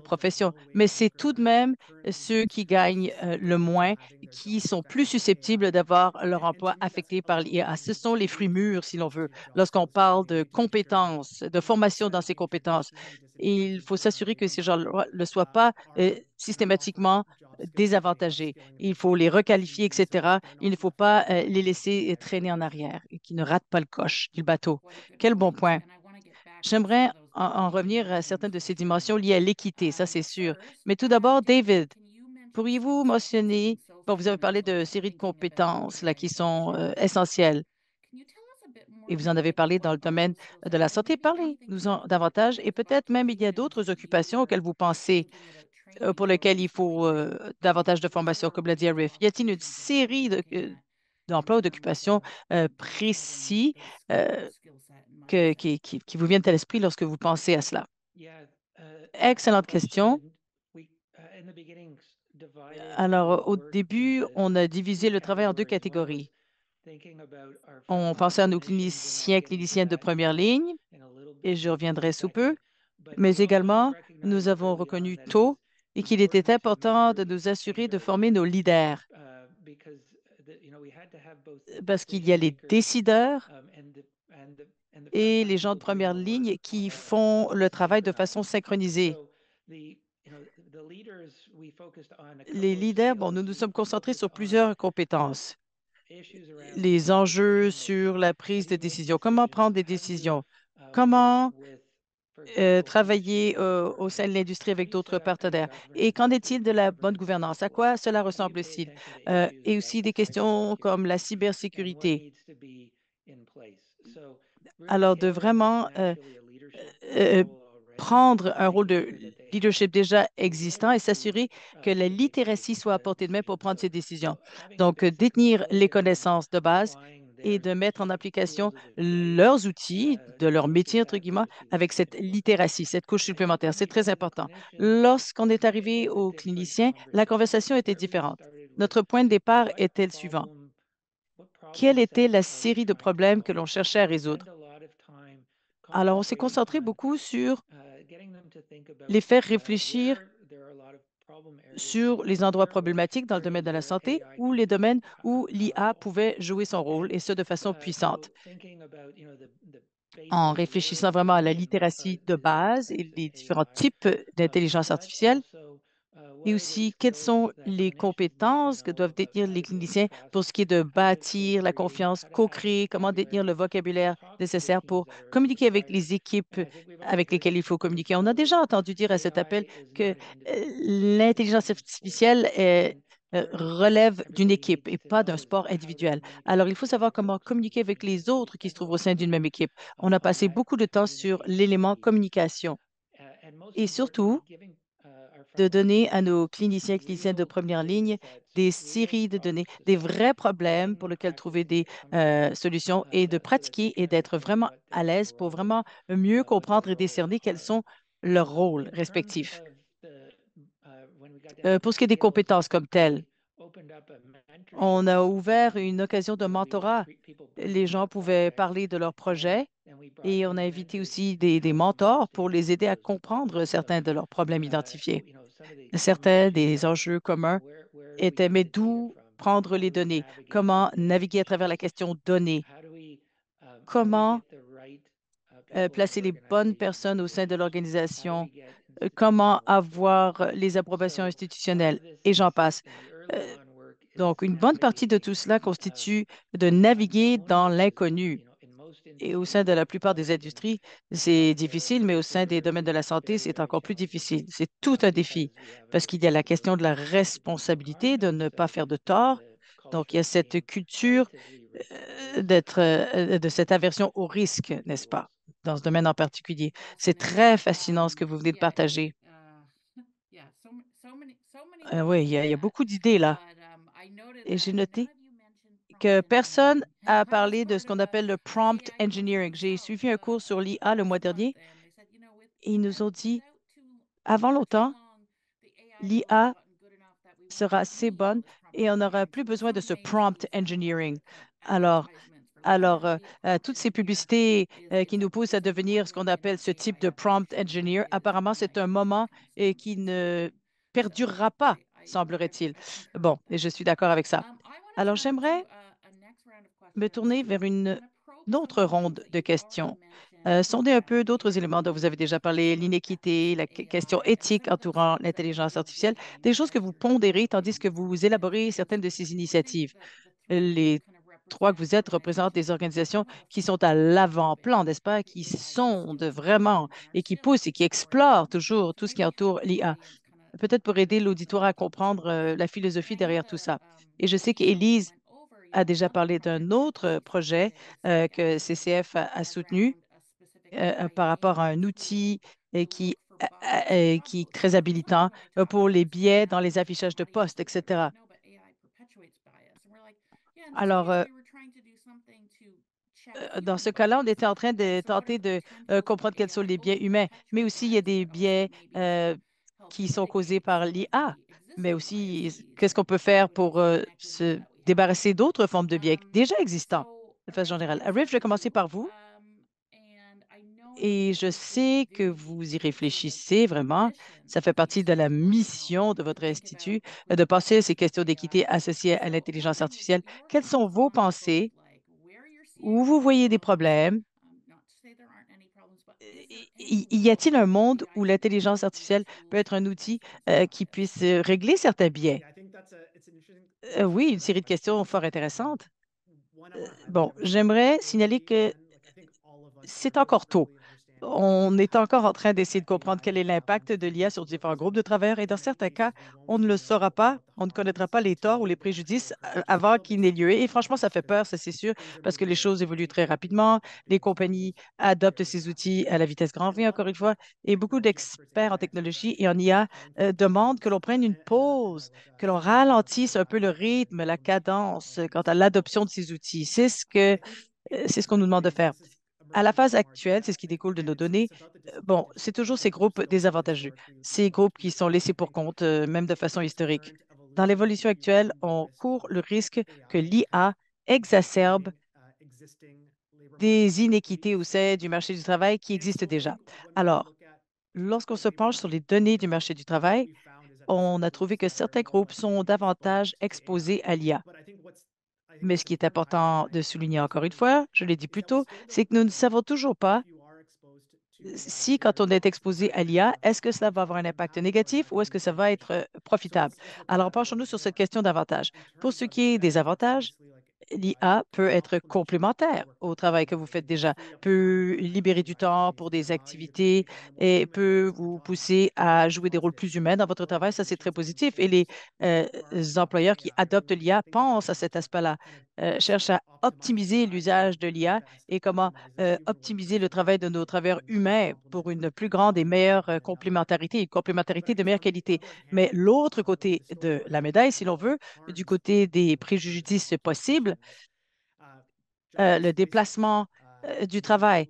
professions, mais c'est tout de même ceux qui gagnent le moins, qui sont plus susceptibles d'avoir leur emploi affecté par l'IA. Ce sont les fruits mûrs, si l'on veut, lorsqu'on parle de compétences, de formation dans ces compétences. Et il faut s'assurer que ces gens-là ne soient pas systématiquement désavantagés. Il faut les requalifier, etc. Il ne faut pas les laisser traîner en arrière et qu'ils ne ratent pas le coche du bateau. Quel bon point. J'aimerais en revenir à certaines de ces dimensions liées à l'équité, ça c'est sûr. Mais tout d'abord, David, pourriez-vous mentionner, bon, vous avez parlé de séries de compétences là, qui sont essentielles et vous en avez parlé dans le domaine de la santé. Parlez-nous-en davantage et peut-être même il y a d'autres occupations auxquelles vous pensez pour lesquelles il faut davantage de formation, comme l'a dit Arif. Y a-t-il une série d'emplois ou d'occupations précis qui vous viennent à l'esprit lorsque vous pensez à cela? Excellente question. Alors, au début, on a divisé le travail en deux catégories. On pensait à nos cliniciens, cliniciennes de première ligne, et je reviendrai sous peu, mais également, nous avons reconnu tôt et qu'il était important de nous assurer de former nos leaders parce qu'il y a les décideurs et les gens de première ligne qui font le travail de façon synchronisée. Les leaders, bon, nous nous sommes concentrés sur plusieurs compétences. Les enjeux sur la prise de décision, comment prendre des décisions, comment travailler au sein de l'industrie avec d'autres partenaires. Et qu'en est-il de la bonne gouvernance? À quoi cela ressemble-t-il? Et aussi des questions comme la cybersécurité. Alors, de vraiment euh, prendre un rôle de leadership déjà existant et s'assurer que la littératie soit apportée de main pour prendre ces décisions. Donc, détenir les connaissances de base et de mettre en application leurs outils de leur métier, entre guillemets, avec cette littératie, cette couche supplémentaire. C'est très important. Lorsqu'on est arrivé aux cliniciens, la conversation était différente. Notre point de départ était le suivant. Quelle était la série de problèmes que l'on cherchait à résoudre? Alors, on s'est concentré beaucoup sur les faire réfléchir sur les endroits problématiques dans le domaine de la santé ou les domaines où l'IA pouvait jouer son rôle, et ce, de façon puissante. En réfléchissant vraiment à la littératie de base et les différents types d'intelligence artificielle, et aussi quelles sont les compétences que doivent détenir les cliniciens pour ce qui est de bâtir la confiance, co-créer, comment détenir le vocabulaire nécessaire pour communiquer avec les équipes avec lesquelles il faut communiquer. On a déjà entendu dire à cet appel que l'intelligence artificielle relève d'une équipe et pas d'un sport individuel. Alors, il faut savoir comment communiquer avec les autres qui se trouvent au sein d'une même équipe. On a passé beaucoup de temps sur l'élément communication et surtout de donner à nos cliniciens et cliniciennes de première ligne des séries de données, des vrais problèmes pour lesquels trouver des solutions et de pratiquer et d'être vraiment à l'aise pour vraiment mieux comprendre et décerner quels sont leurs rôles respectifs. Pour ce qui est des compétences comme telles, on a ouvert une occasion de mentorat. Les gens pouvaient parler de leurs projets et on a invité aussi des mentors pour les aider à comprendre certains de leurs problèmes identifiés. Certains des enjeux communs étaient, mais d'où prendre les données? Comment naviguer à travers la question données? Comment placer les bonnes personnes au sein de l'organisation? Comment avoir les approbations institutionnelles? Et j'en passe. Euh, donc, une bonne partie de tout cela constitue de naviguer dans l'inconnu. Et au sein de la plupart des industries, c'est difficile, mais au sein des domaines de la santé, c'est encore plus difficile. C'est tout un défi parce qu'il y a la question de la responsabilité de ne pas faire de tort. Donc, il y a cette culture de cette aversion au risque, n'est-ce pas, dans ce domaine en particulier. C'est très fascinant ce que vous venez de partager. Oui, il y a beaucoup d'idées là. Et j'ai noté que personne a parlé de ce qu'on appelle le prompt engineering. J'ai suivi un cours sur l'IA le mois dernier et ils nous ont dit, avant longtemps, l'IA sera assez bonne et on n'aura plus besoin de ce prompt engineering. Alors, toutes ces publicités qui nous poussent à devenir ce qu'on appelle ce type de prompt engineer, apparemment, c'est un moment qui ne perdurera pas, semblerait-il. Bon, et je suis d'accord avec ça. Alors, j'aimerais me tourner vers une autre ronde de questions. Sondez un peu d'autres éléments dont vous avez déjà parlé, l'inéquité, la question éthique entourant l'intelligence artificielle, des choses que vous pondérez tandis que vous élaborez certaines de ces initiatives. Les trois que vous êtes représentent des organisations qui sont à l'avant-plan, n'est-ce pas, qui sondent vraiment et qui poussent et qui explorent toujours tout ce qui entoure l'IA. Peut-être pour aider l'auditoire à comprendre la philosophie derrière tout ça. Et je sais qu'Élise a déjà parlé d'un autre projet que CCF a soutenu par rapport à un outil qui est très habilitant pour les biais dans les affichages de postes, etc. Alors, dans ce cas-là, on était en train de tenter de comprendre quels sont les biais humains, mais aussi il y a des biais qui sont causés par l'IA, mais aussi qu'est-ce qu'on peut faire pour se débarrasser d'autres formes de biais déjà existants de façon générale. Arif, je vais commencer par vous. Et je sais que vous y réfléchissez vraiment. Ça fait partie de la mission de votre institut de penser à ces questions d'équité associées à l'intelligence artificielle. Quelles sont vos pensées? Où vous voyez des problèmes? Y a-t-il un monde où l'intelligence artificielle peut être un outil qui puisse régler certains biais? Oui, une série de questions fort intéressantes. Bon, j'aimerais signaler que c'est encore tôt. On est encore en train d'essayer de comprendre quel est l'impact de l'IA sur différents groupes de travailleurs et dans certains cas, on ne le saura pas, on ne connaîtra pas les torts ou les préjudices avant qu'il n'ait lieu. Et franchement, ça fait peur, ça c'est sûr, parce que les choses évoluent très rapidement. Les compagnies adoptent ces outils à la vitesse grand V, encore une fois, et beaucoup d'experts en technologie et en IA demandent que l'on prenne une pause, que l'on ralentisse un peu le rythme, la cadence quant à l'adoption de ces outils. C'est ce qu'on nous demande de faire. À la phase actuelle, c'est ce qui découle de nos données. Bon, c'est toujours ces groupes désavantageux, ces groupes qui sont laissés pour compte, même de façon historique. Dans l'évolution actuelle, on court le risque que l'IA exacerbe des inéquités au sein du marché du travail qui existent déjà. Alors, lorsqu'on se penche sur les données du marché du travail, on a trouvé que certains groupes sont davantage exposés à l'IA. Mais ce qui est important de souligner encore une fois, je l'ai dit plus tôt, c'est que nous ne savons toujours pas si, quand on est exposé à l'IA, est-ce que cela va avoir un impact négatif ou est-ce que ça va être profitable? Alors, penchons-nous sur cette question d'avantages. Pour ce qui est des avantages, l'IA peut être complémentaire au travail que vous faites déjà, peut libérer du temps pour des activités et peut vous pousser à jouer des rôles plus humains dans votre travail. Ça, c'est très positif. Et les employeurs qui adoptent l'IA pensent à cet aspect-là, cherchent à optimiser l'usage de l'IA et comment optimiser le travail de nos travailleurs humains pour une plus grande et meilleure complémentarité, une complémentarité de meilleure qualité. Mais l'autre côté de la médaille, si l'on veut, du côté des préjudices possibles, le déplacement du travail,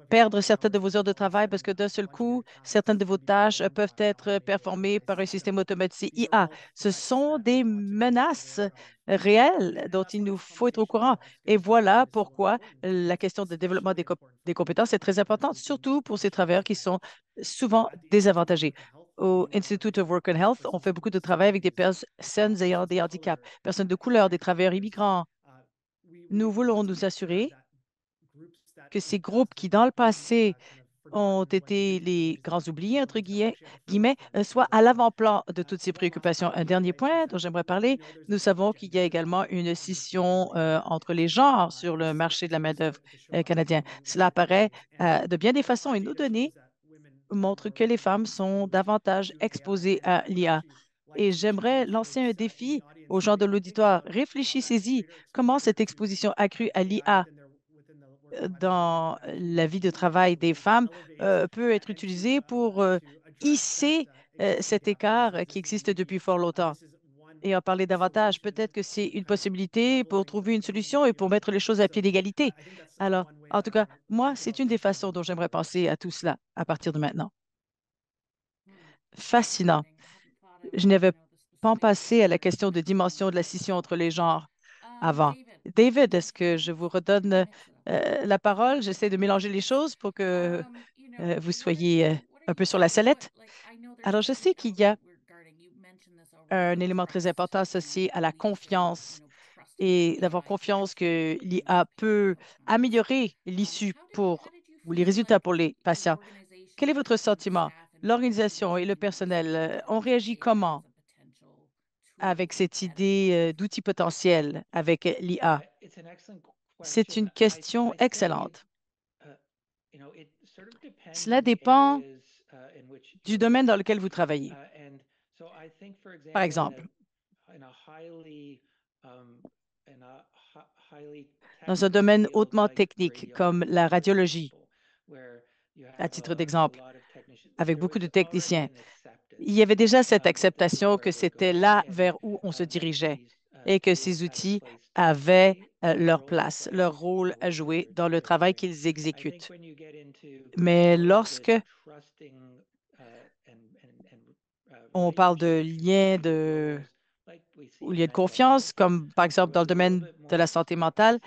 perdre certaines de vos heures de travail parce que d'un seul coup, certaines de vos tâches peuvent être performées par un système automatisé IA. Ce sont des menaces réelles dont il nous faut être au courant. Et voilà pourquoi la question de développement des compétences est très importante, surtout pour ces travailleurs qui sont souvent désavantagés. Au Institute of Work and Health, on fait beaucoup de travail avec des personnes ayant des handicaps, personnes de couleur, des travailleurs immigrants. Nous voulons nous assurer que ces groupes qui, dans le passé, ont été les grands oubliés, entre guillemets, soient à l'avant-plan de toutes ces préoccupations. Un dernier point dont j'aimerais parler, nous savons qu'il y a également une scission entre les genres sur le marché de la main-d'œuvre canadien. Cela apparaît de bien des façons et nos données montrent que les femmes sont davantage exposées à l'IA. Et j'aimerais lancer un défi aux gens de l'auditoire. Réfléchissez-y, comment cette exposition accrue à l'IA dans la vie de travail des femmes peut être utilisée pour hisser cet écart qui existe depuis fort longtemps et en parler davantage. Peut-être que c'est une possibilité pour trouver une solution et pour mettre les choses à pied d'égalité. Alors, en tout cas, moi, c'est une des façons dont j'aimerais penser à tout cela à partir de maintenant. Fascinant. Je n'avais pas pensé à la question de dimension de la scission entre les genres avant. David, est-ce que je vous redonne la parole? J'essaie de mélanger les choses pour que vous soyez un peu sur la sellette. Alors, je sais qu'il y a un élément très important associé à la confiance et d'avoir confiance que l'IA peut améliorer l'issue pour ou les résultats pour les patients. Quel est votre sentiment? L'organisation et le personnel ont réagi comment avec cette idée d'outils potentiels avec l'IA? C'est une question excellente. Cela dépend du domaine dans lequel vous travaillez. Par exemple, dans un domaine hautement technique comme la radiologie, à titre d'exemple, avec beaucoup de techniciens, il y avait déjà cette acceptation que c'était là vers où on se dirigeait et que ces outils avaient leur place, leur rôle à jouer dans le travail qu'ils exécutent. Mais lorsque on parle de liens ou liens de confiance, comme par exemple dans le domaine de la santé mentale,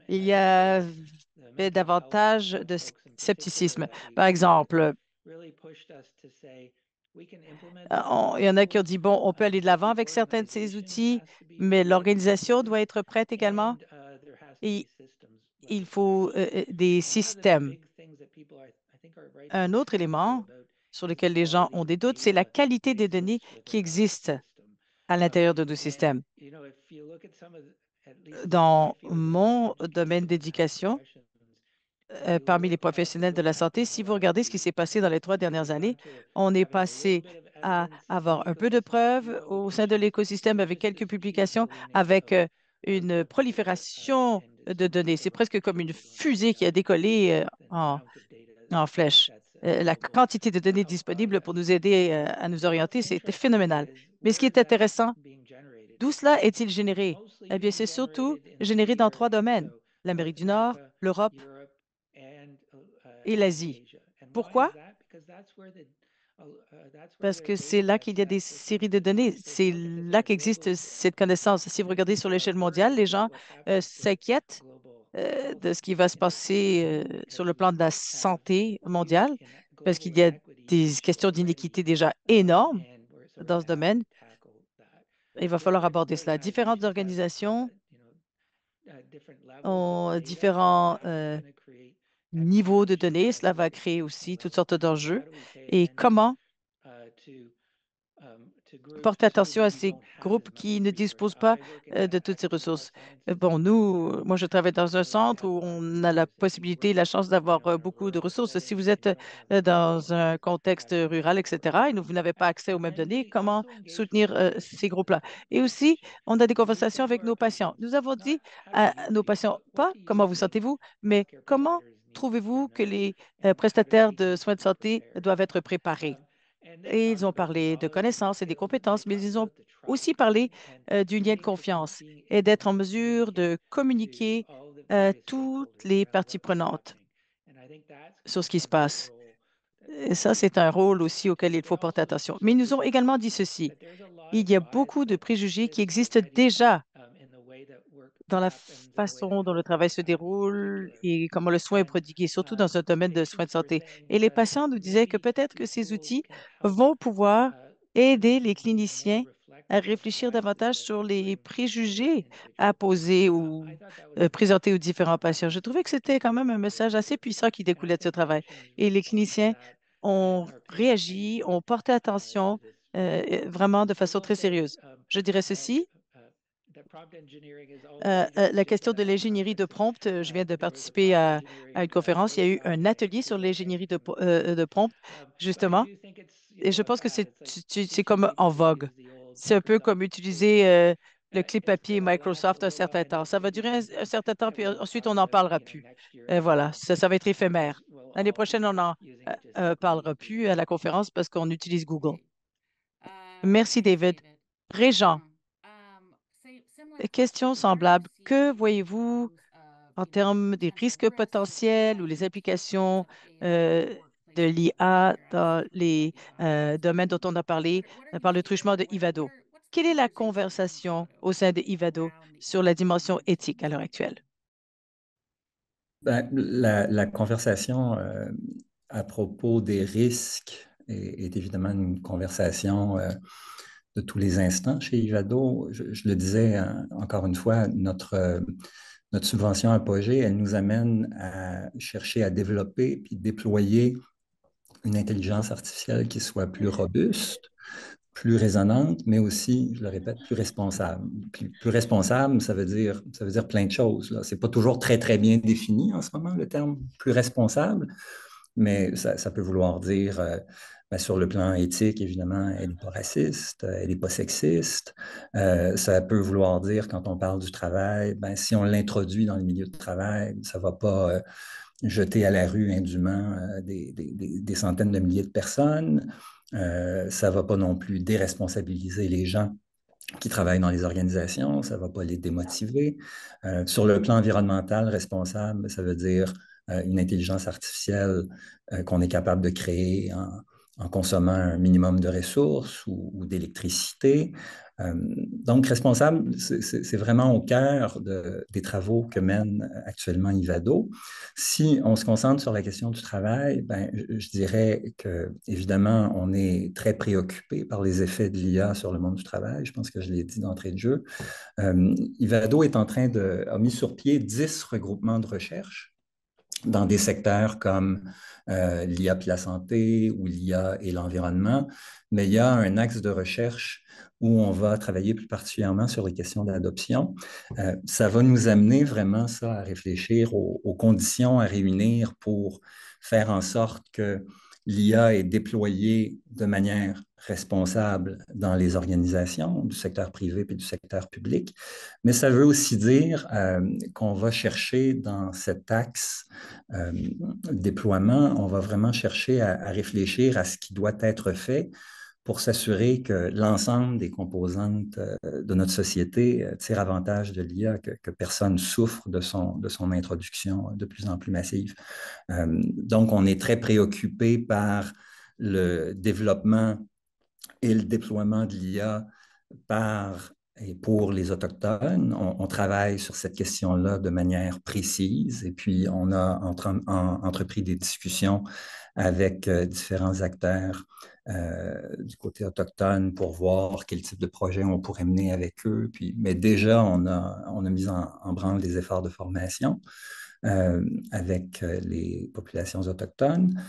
il y avait davantage de scepticisme. Par exemple, il y en a qui ont dit, bon, on peut aller de l'avant avec certains de ces outils, mais l'organisation doit être prête également et il faut des systèmes. Un autre élément sur lequel les gens ont des doutes, c'est la qualité des données qui existent à l'intérieur de nos systèmes. Dans mon domaine d'éducation, parmi les professionnels de la santé, si vous regardez ce qui s'est passé dans les 3 dernières années, on est passé à avoir un peu de preuves au sein de l'écosystème avec quelques publications, avec une prolifération de données. C'est presque comme une fusée qui a décollé en flèche. La quantité de données disponibles pour nous aider à nous orienter, c'était phénoménal. Mais ce qui est intéressant, d'où cela est-il généré? Eh bien, c'est surtout généré dans 3 domaines, l'Amérique du Nord, l'Europe et l'Asie. Pourquoi? Parce que c'est là qu'il y a des séries de données. C'est là qu'existe cette connaissance. Si vous regardez sur l'échelle mondiale, les gens s'inquiètent de ce qui va se passer sur le plan de la santé mondiale, parce qu'il y a des questions d'inéquité déjà énormes dans ce domaine. Il va falloir aborder cela. Différentes organisations ont différents niveaux de données. Cela va créer aussi toutes sortes d'enjeux. Et comment porter attention à ces groupes qui ne disposent pas de toutes ces ressources. Bon, moi, je travaille dans un centre où on a la possibilité, la chance d'avoir beaucoup de ressources. Si vous êtes dans un contexte rural, etc., et vous n'avez pas accès aux mêmes données, comment soutenir ces groupes-là? Et aussi, on a des conversations avec nos patients. Nous avons dit à nos patients, pas comment vous sentez-vous, mais comment trouvez-vous que les prestataires de soins de santé doivent être préparés? Et ils ont parlé de connaissances et des compétences, mais ils ont aussi parlé du lien de confiance et d'être en mesure de communiquer toutes les parties prenantes sur ce qui se passe. Et ça, c'est un rôle aussi auquel il faut porter attention. Mais ils nous ont également dit ceci. Il y a beaucoup de préjugés qui existent déjà dans la façon dont le travail se déroule et comment le soin est prodigué, surtout dans un domaine de soins de santé. Et les patients nous disaient que peut-être que ces outils vont pouvoir aider les cliniciens à réfléchir davantage sur les préjugés à poser ou présenter aux différents patients. Je trouvais que c'était quand même un message assez puissant qui découlait de ce travail. Et les cliniciens ont réagi, ont porté attention vraiment de façon très sérieuse. Je dirais ceci. La question de l'ingénierie de prompt, je viens de participer à une conférence. Il y a eu un atelier sur l'ingénierie de prompt, justement. Et je pense que c'est comme en vogue. C'est un peu comme utiliser le clé papier Microsoft un certain temps. Ça va durer un certain temps, puis ensuite, on n'en parlera plus. Voilà, ça va être éphémère. L'année prochaine, on n'en parlera plus à la conférence parce qu'on utilise Google. Merci, David. Régent. Question semblable. Que voyez-vous en termes des risques potentiels ou les implications de l'IA dans les domaines dont on a parlé par le truchement de Ivado? Quelle est la conversation au sein de Ivado sur la dimension éthique à l'heure actuelle? Ben, la conversation à propos des risques est évidemment une conversation de tous les instants chez Ivado. Je le disais encore une fois, notre subvention Apogée, elle nous amène à chercher à développer puis déployer une intelligence artificielle qui soit plus robuste, plus raisonnante, mais aussi, je le répète, plus responsable. Plus responsable, ça veut dire plein de choses. Ce n'est pas toujours très, très bien défini en ce moment, le terme plus responsable, mais ça peut vouloir dire, ben, sur le plan éthique, évidemment, elle n'est pas raciste, elle n'est pas sexiste. Ça peut vouloir dire, quand on parle du travail, ben, si on l'introduit dans le milieu de travail, ça ne va pas jeter à la rue indûment des centaines de milliers de personnes. Ça ne va pas non plus déresponsabiliser les gens qui travaillent dans les organisations, ça ne va pas les démotiver. Sur le plan environnemental, responsable, ça veut dire une intelligence artificielle qu'on est capable de créer en consommant un minimum de ressources ou d'électricité. Donc, responsable, c'est vraiment au cœur des travaux que mène actuellement Ivado. Si on se concentre sur la question du travail, ben, je dirais que, évidemment, on est très préoccupé par les effets de l'IA sur le monde du travail. Je pense que je l'ai dit d'entrée de jeu. Ivado est a mis sur pied 10 regroupements de recherche dans des secteurs comme l'IA et la santé ou l'IA et l'environnement, mais il y a un axe de recherche où on va travailler plus particulièrement sur les questions d'adoption. Ça va nous amener vraiment à réfléchir aux conditions à réunir pour faire en sorte que l'IA est déployée de manière responsable dans les organisations du secteur privé et du secteur public. Mais ça veut aussi dire qu'on va chercher dans cet axe déploiement, on va vraiment chercher à réfléchir à ce qui doit être fait pour s'assurer que l'ensemble des composantes de notre société tirent avantage de l'IA, que personne souffre de son introduction de plus en plus massive. Donc, on est très préoccupé par le développement et le déploiement de l'IA par et pour les Autochtones. On travaille sur cette question-là de manière précise et puis on a entrepris des discussions avec différents acteurs du côté autochtone pour voir quel type de projet on pourrait mener avec eux. Mais déjà, on a mis en branle des efforts de formation. avec les populations autochtones.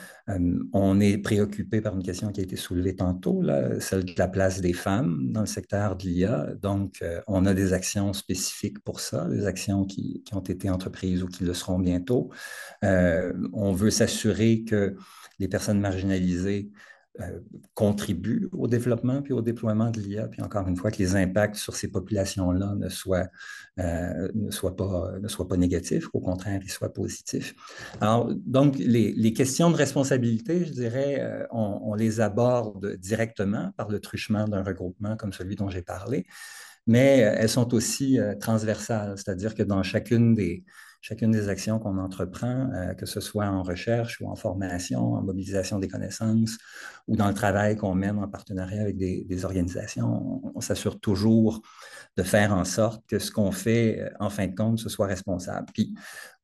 On est préoccupé par une question qui a été soulevée tantôt, là, celle de la place des femmes dans le secteur de l'IA. Donc, on a des actions spécifiques pour ça, des actions qui ont été entreprises ou qui le seront bientôt. On veut s'assurer que les personnes marginalisées contribuent au développement puis au déploiement de l'IA, puis encore une fois, que les impacts sur ces populations-là ne soient pas négatifs, qu'au contraire, ils soient positifs. Alors, donc, les questions de responsabilité, je dirais, on les aborde directement par le truchement d'un regroupement comme celui dont j'ai parlé, mais elles sont aussi transversales, c'est-à-dire que dans chacune des actions qu'on entreprend, que ce soit en recherche ou en formation, en mobilisation des connaissances ou dans le travail qu'on mène en partenariat avec des organisations, on s'assure toujours de faire en sorte que ce qu'on fait, en fin de compte, ce soit responsable. Puis,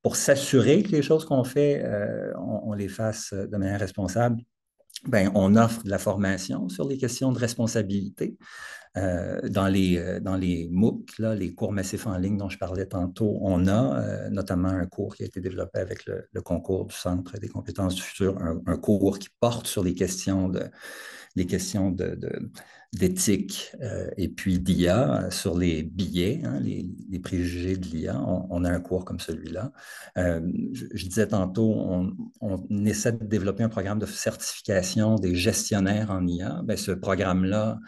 pour s'assurer que les choses qu'on fait, on les fasse de manière responsable, ben, on offre de la formation sur les questions de responsabilité. Dans les MOOC, là, les cours massifs en ligne dont je parlais tantôt, on a notamment un cours qui a été développé avec le concours du Centre des compétences du futur, un cours qui porte sur les questions d'éthique et puis d'IA, sur les biais, hein, les préjugés de l'IA. On a un cours comme celui-là. Je disais tantôt, on essaie de développer un programme de certification des gestionnaires en IA. Bien, ce programme-là,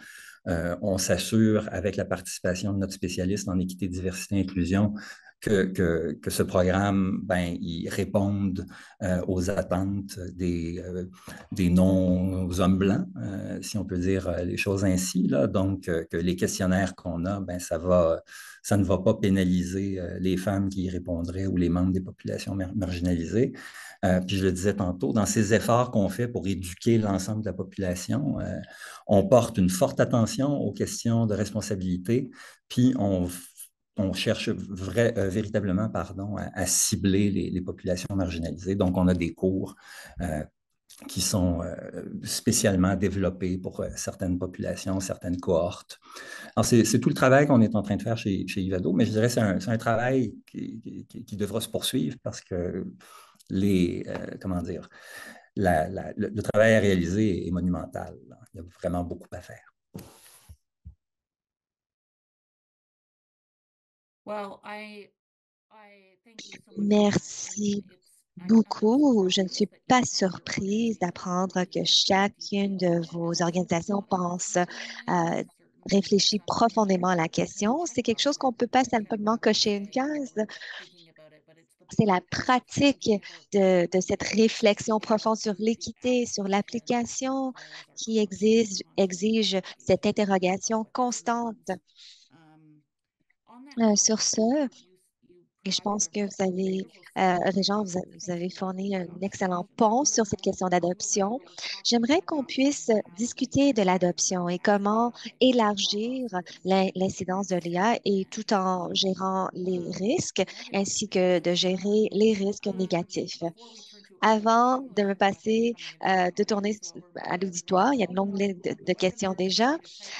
on s'assure, avec la participation de notre spécialiste en équité, diversité, inclusion, que ce programme, ben, il réponde aux attentes des non-hommes blancs, si on peut dire les choses ainsi, là. Donc, que les questionnaires qu'on a, ben, ça ne va pas pénaliser les femmes qui y répondraient ou les membres des populations marginalisées. Puis je le disais tantôt, dans ces efforts qu'on fait pour éduquer l'ensemble de la population, on porte une forte attention aux questions de responsabilité, puis on cherche véritablement à cibler les populations marginalisées. Donc, on a des cours qui sont spécialement développés pour certaines populations, certaines cohortes. Alors, c'est tout le travail qu'on est en train de faire chez Ivado, mais je dirais que c'est un travail qui devra se poursuivre parce que comment dire, le travail à réaliser est monumental, là. Il y a vraiment beaucoup à faire. Merci beaucoup. Je ne suis pas surprise d'apprendre que chacune de vos organisations pense, réfléchit profondément à la question. C'est quelque chose qu'on ne peut pas simplement cocher une case. C'est la pratique de cette réflexion profonde sur l'équité, sur l'application qui exige cette interrogation constante. Sur ce, et je pense que vous avez, Régent, vous avez fourni un excellent pont sur cette question d'adoption. J'aimerais qu'on puisse discuter de l'adoption et comment élargir l'incidence de l'IA et tout en gérant les risques ainsi que de gérer les risques négatifs. Avant de me passer, de tourner à l'auditoire, il y a une longue liste de questions déjà.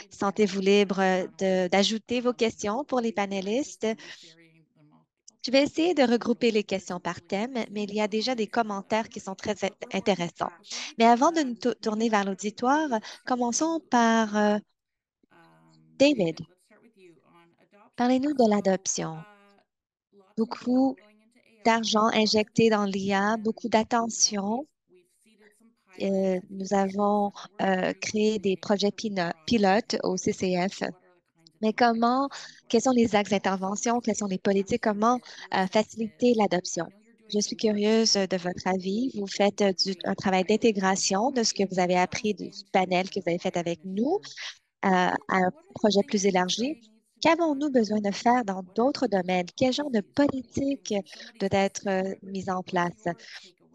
Sentez-vous libre d'ajouter vos questions pour les panélistes. Je vais essayer de regrouper les questions par thème, mais il y a déjà des commentaires qui sont très intéressants. Mais avant de nous tourner vers l'auditoire, commençons par David. Parlez-nous de l'adoption. Beaucoup d'argent injecté dans l'IA, beaucoup d'attention. Nous avons créé des projets pilotes au CCF. Mais quels sont les axes d'intervention, quelles sont les politiques, comment faciliter l'adoption? Je suis curieuse de votre avis. Vous faites un travail d'intégration de ce que vous avez appris du panel que vous avez fait avec nous à un projet plus élargi. Qu'avons-nous besoin de faire dans d'autres domaines? Quel genre de politique doit être mise en place?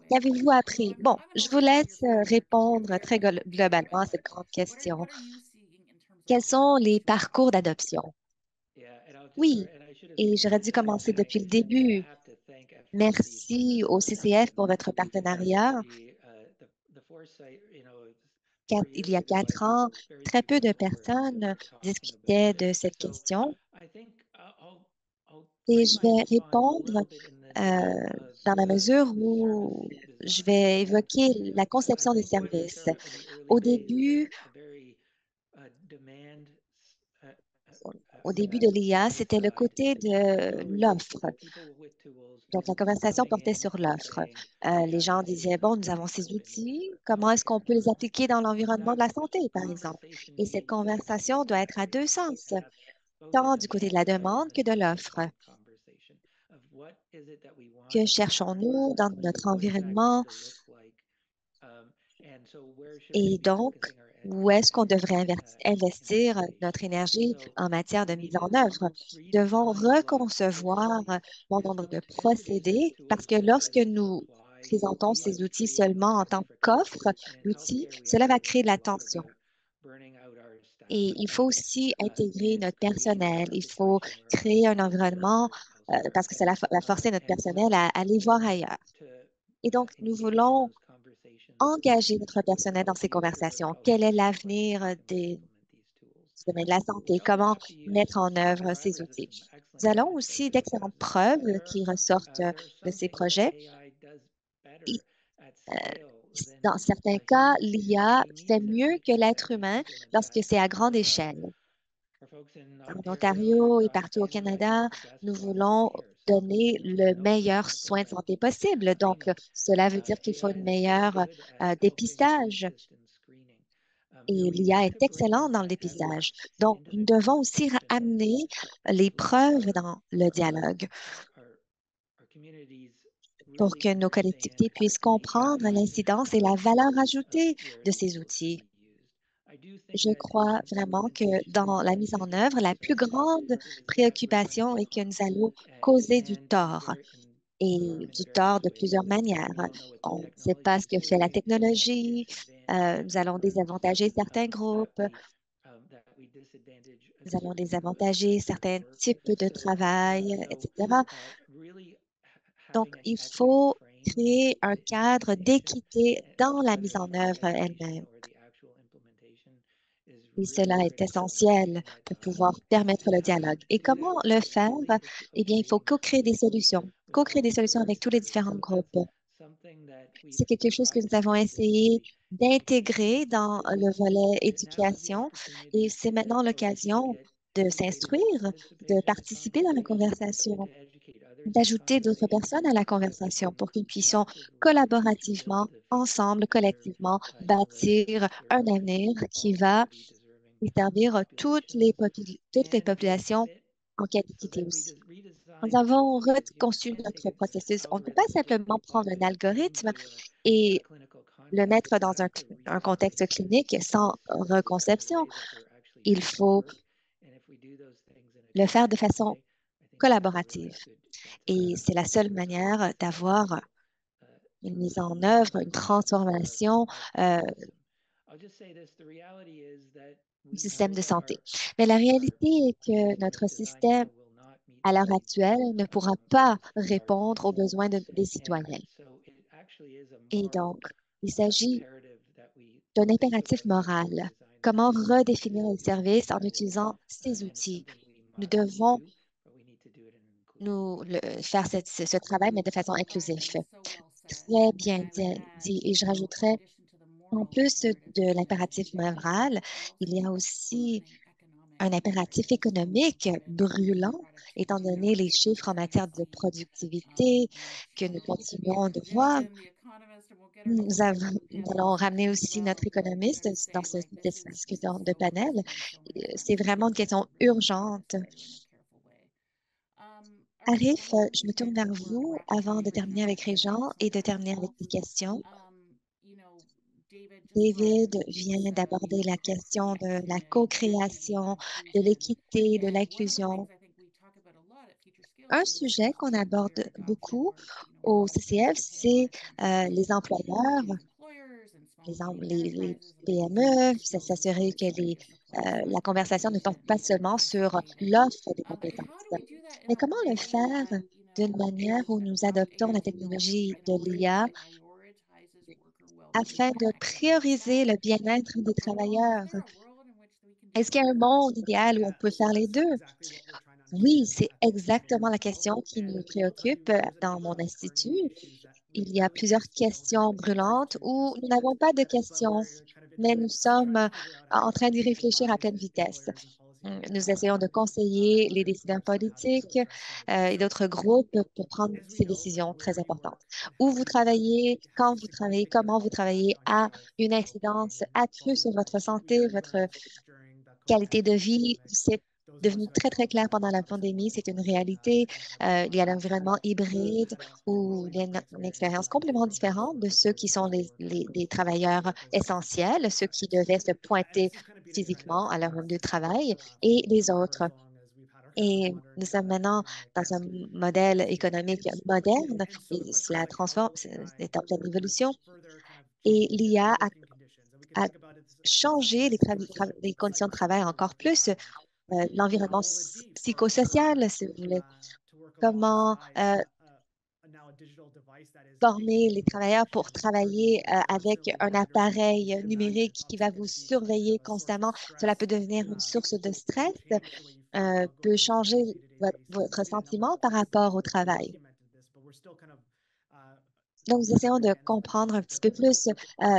Qu'avez-vous appris? Bon, je vous laisse répondre très globalement à cette grande question. Quels sont les parcours d'adoption? Oui, et j'aurais dû commencer depuis le début. Merci au CCF pour votre partenariat. Il y a 4 ans, très peu de personnes discutaient de cette question. Et je vais répondre dans la mesure où je vais évoquer la conception des services. Au début, au début de l'IA, c'était le côté de l'offre. Donc, la conversation portait sur l'offre. Les gens disaient, bon, nous avons ces outils, comment est-ce qu'on peut les appliquer dans l'environnement de la santé, par exemple? Et cette conversation doit être à deux sens, tant du côté de la demande que de l'offre. Que cherchons-nous dans notre environnement? Et donc, où est-ce qu'on devrait investir notre énergie en matière de mise en œuvre? Nous devons reconcevoir bon nombre de procédés parce que lorsque nous présentons ces outils seulement en tant qu'offre d'outils, cela va créer de la tension. Et il faut aussi intégrer notre personnel. Il faut créer un environnement parce que cela va forcer notre personnel à aller voir ailleurs. Et donc, nous voulons engager notre personnel dans ces conversations. Quel est l'avenir du domaine de la santé? Comment mettre en œuvre ces outils? Nous allons aussi d'excellentes preuves qui ressortent de ces projets. Et, dans certains cas, l'IA fait mieux que l'être humain lorsque c'est à grande échelle. En Ontario et partout au Canada, nous voulons donner le meilleur soin de santé possible. Donc, cela veut dire qu'il faut une meilleure dépistage. Et l'IA est excellente dans le dépistage. Donc, nous devons aussi amener les preuves dans le dialogue pour que nos collectivités puissent comprendre l'incidence et la valeur ajoutée de ces outils. Je crois vraiment que dans la mise en œuvre, la plus grande préoccupation est que nous allons causer du tort et du tort de plusieurs manières. On ne sait pas ce que fait la technologie. Nous allons désavantager certains groupes. Nous allons désavantager certains types de travail, etc. Donc, il faut créer un cadre d'équité dans la mise en œuvre elle-même. Et cela est essentiel pour pouvoir permettre le dialogue. Et comment le faire? Eh bien, il faut co-créer des solutions. Co-créer des solutions avec tous les différents groupes. C'est quelque chose que nous avons essayé d'intégrer dans le volet éducation et c'est maintenant l'occasion de s'instruire, de participer dans la conversation, d'ajouter d'autres personnes à la conversation pour que nous puissions collaborativement, ensemble, collectivement, bâtir un avenir qui va servir toutes les populations en cas d'équité aussi. Nous avons reconçu notre processus. On ne peut pas simplement prendre un algorithme et le mettre dans un contexte clinique sans reconception. Il faut le faire de façon collaborative. Et c'est la seule manière d'avoir une mise en œuvre, une transformation du système de santé. Mais la réalité est que notre système, à l'heure actuelle, ne pourra pas répondre aux besoins des citoyens. Et donc, il s'agit d'un impératif moral. Comment redéfinir les services en utilisant ces outils? Nous devons faire ce travail, mais de façon inclusive. Très bien dit. Et je rajouterais, en plus de l'impératif moral, il y a aussi un impératif économique brûlant, étant donné les chiffres en matière de productivité que nous continuons de voir. Nous allons ramener aussi notre économiste dans cette discussion de panel. C'est vraiment une question urgente. Arif, je me tourne vers vous avant de terminer avec Réjean et de terminer avec des questions. David vient d'aborder la question de la co-création, de l'équité, de l'inclusion. Un sujet qu'on aborde beaucoup au CCF, c'est les employeurs, les PME, s'assurer que la conversation ne porte pas seulement sur l'offre de compétences. Mais comment le faire d'une manière où nous adoptons la technologie de l'IA afin de prioriser le bien-être des travailleurs? Est-ce qu'il y a un monde idéal où on peut faire les deux? Oui, c'est exactement la question qui nous préoccupe dans mon institut. Il y a plusieurs questions brûlantes où nous n'avons pas de questions, mais nous sommes en train d'y réfléchir à pleine vitesse. Nous essayons de conseiller les décideurs politiques et d'autres groupes pour prendre ces décisions très importantes. Où vous travaillez, quand vous travaillez, comment vous travaillez a une incidence accrue sur votre santé, votre qualité de vie. C'est devenu très, très clair pendant la pandémie. C'est une réalité. Il y a l'environnement hybride où il y a une expérience complètement différente de ceux qui sont des travailleurs essentiels, ceux qui devaient se pointer physiquement à leur lieu de travail et les autres. Et nous sommes maintenant dans un modèle économique moderne et cela transforme, c'est en pleine évolution. Et l'IA a changé les conditions de travail encore plus, l'environnement psychosocial, si vous voulez, comment former les travailleurs pour travailler avec un appareil numérique qui va vous surveiller constamment. Cela peut devenir une source de stress, peut changer votre sentiment par rapport au travail. Donc, nous essayons de comprendre un petit peu plus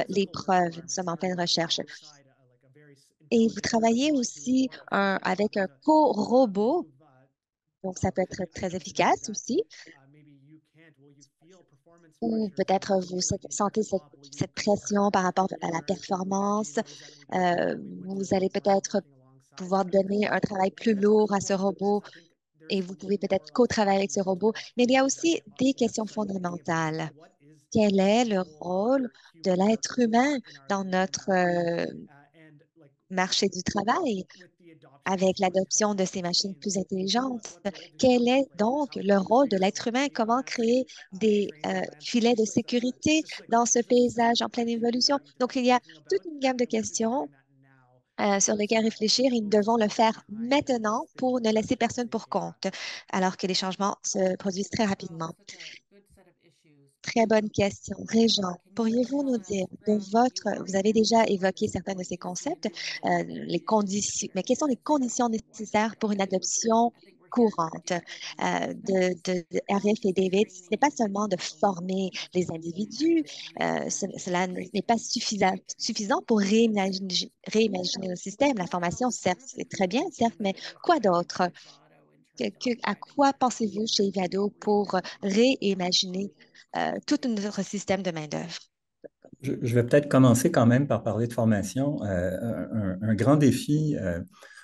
les preuves. Nous sommes en pleine recherche. Et vous travaillez aussi avec un co-robot, donc ça peut être très efficace aussi. Ou peut-être vous sentez cette pression par rapport à la performance. Vous allez peut-être pouvoir donner un travail plus lourd à ce robot et vous pouvez peut-être co-travailler avec ce robot. Mais il y a aussi des questions fondamentales. Quel est le rôle de l'être humain dans notre marché du travail avec l'adoption de ces machines plus intelligentes? Quel est donc le rôle de l'être humain? Comment créer des filets de sécurité dans ce paysage en pleine évolution? Donc, il y a toute une gamme de questions sur lesquelles réfléchir et nous devons le faire maintenant pour ne laisser personne pour compte, alors que les changements se produisent très rapidement. Très bonne question. Régent, pourriez-vous nous dire vous avez déjà évoqué certains de ces concepts, les conditions, mais quelles sont les conditions nécessaires pour une adoption courante de RF et David? Ce n'est pas seulement de former les individus, cela n'est pas suffisant pour réimaginer le système. La formation, certes, c'est très bien, certes, mais quoi d'autre? À quoi pensez-vous chez Ivado pour réimaginer tout notre système de main-d'œuvre? Je vais peut-être commencer quand même par parler de formation. Un grand défi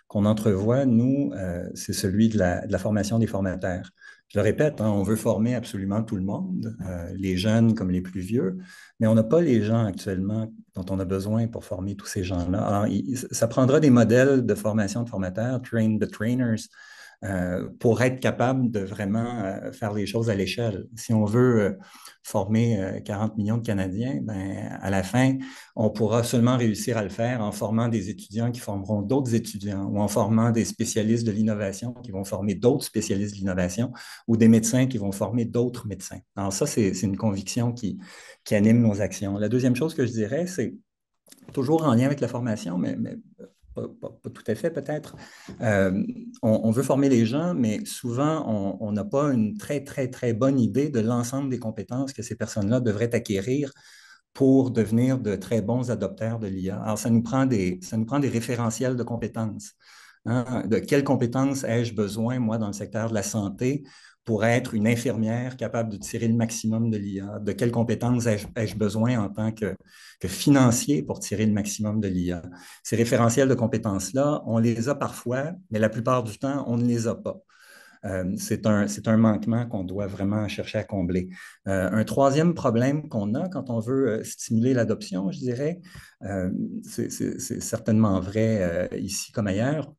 qu'on entrevoit, nous, c'est celui de la formation des formateurs. Je le répète, hein, on veut former absolument tout le monde, les jeunes comme les plus vieux, mais on n'a pas les gens actuellement dont on a besoin pour former tous ces gens-là. Alors, ça prendra des modèles de formation de formateurs, train the trainers, pour être capable de vraiment faire les choses à l'échelle. Si on veut former 40 millions de Canadiens, ben, à la fin, on pourra seulement réussir à le faire en formant des étudiants qui formeront d'autres étudiants ou en formant des spécialistes de l'innovation qui vont former d'autres spécialistes de l'innovation ou des médecins qui vont former d'autres médecins. Alors ça, c'est une conviction qui anime nos actions. La deuxième chose que je dirais, c'est toujours en lien avec la formation, mais pas tout à fait peut-être. On veut former les gens, mais souvent, on n'a pas une très, très, très bonne idée de l'ensemble des compétences que ces personnes-là devraient acquérir pour devenir de très bons adopteurs de l'IA. Alors, ça nous prend des référentiels de compétences. Hein? De quelles compétences ai-je besoin, moi, dans le secteur de la santé, pour être une infirmière capable de tirer le maximum de l'IA? De quelles compétences ai-je besoin en tant que financier pour tirer le maximum de l'IA? Ces référentiels de compétences-là, on les a parfois, mais la plupart du temps, on ne les a pas. C'est un manquement qu'on doit vraiment chercher à combler. Un troisième problème qu'on a quand on veut stimuler l'adoption, je dirais, c'est certainement vrai ici comme ailleurs,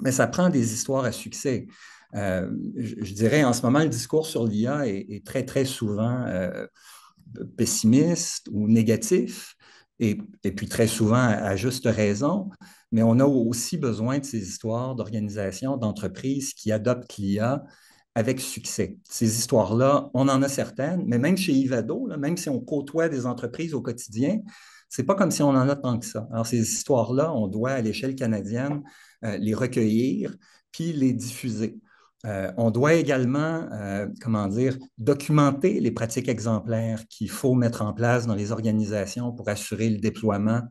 mais ça prend des histoires à succès. Je dirais, en ce moment, le discours sur l'IA est très, très souvent pessimiste ou négatif, et puis très souvent à juste raison, mais on a aussi besoin de ces histoires d'organisations, d'entreprises qui adoptent l'IA avec succès. Ces histoires-là, on en a certaines, mais même chez Ivado, là, même si on côtoie des entreprises au quotidien, c'est pas comme si on en a tant que ça. Alors, ces histoires-là, on doit, à l'échelle canadienne, les recueillir puis les diffuser. On doit également, comment dire, documenter les pratiques exemplaires qu'il faut mettre en place dans les organisations pour assurer le déploiement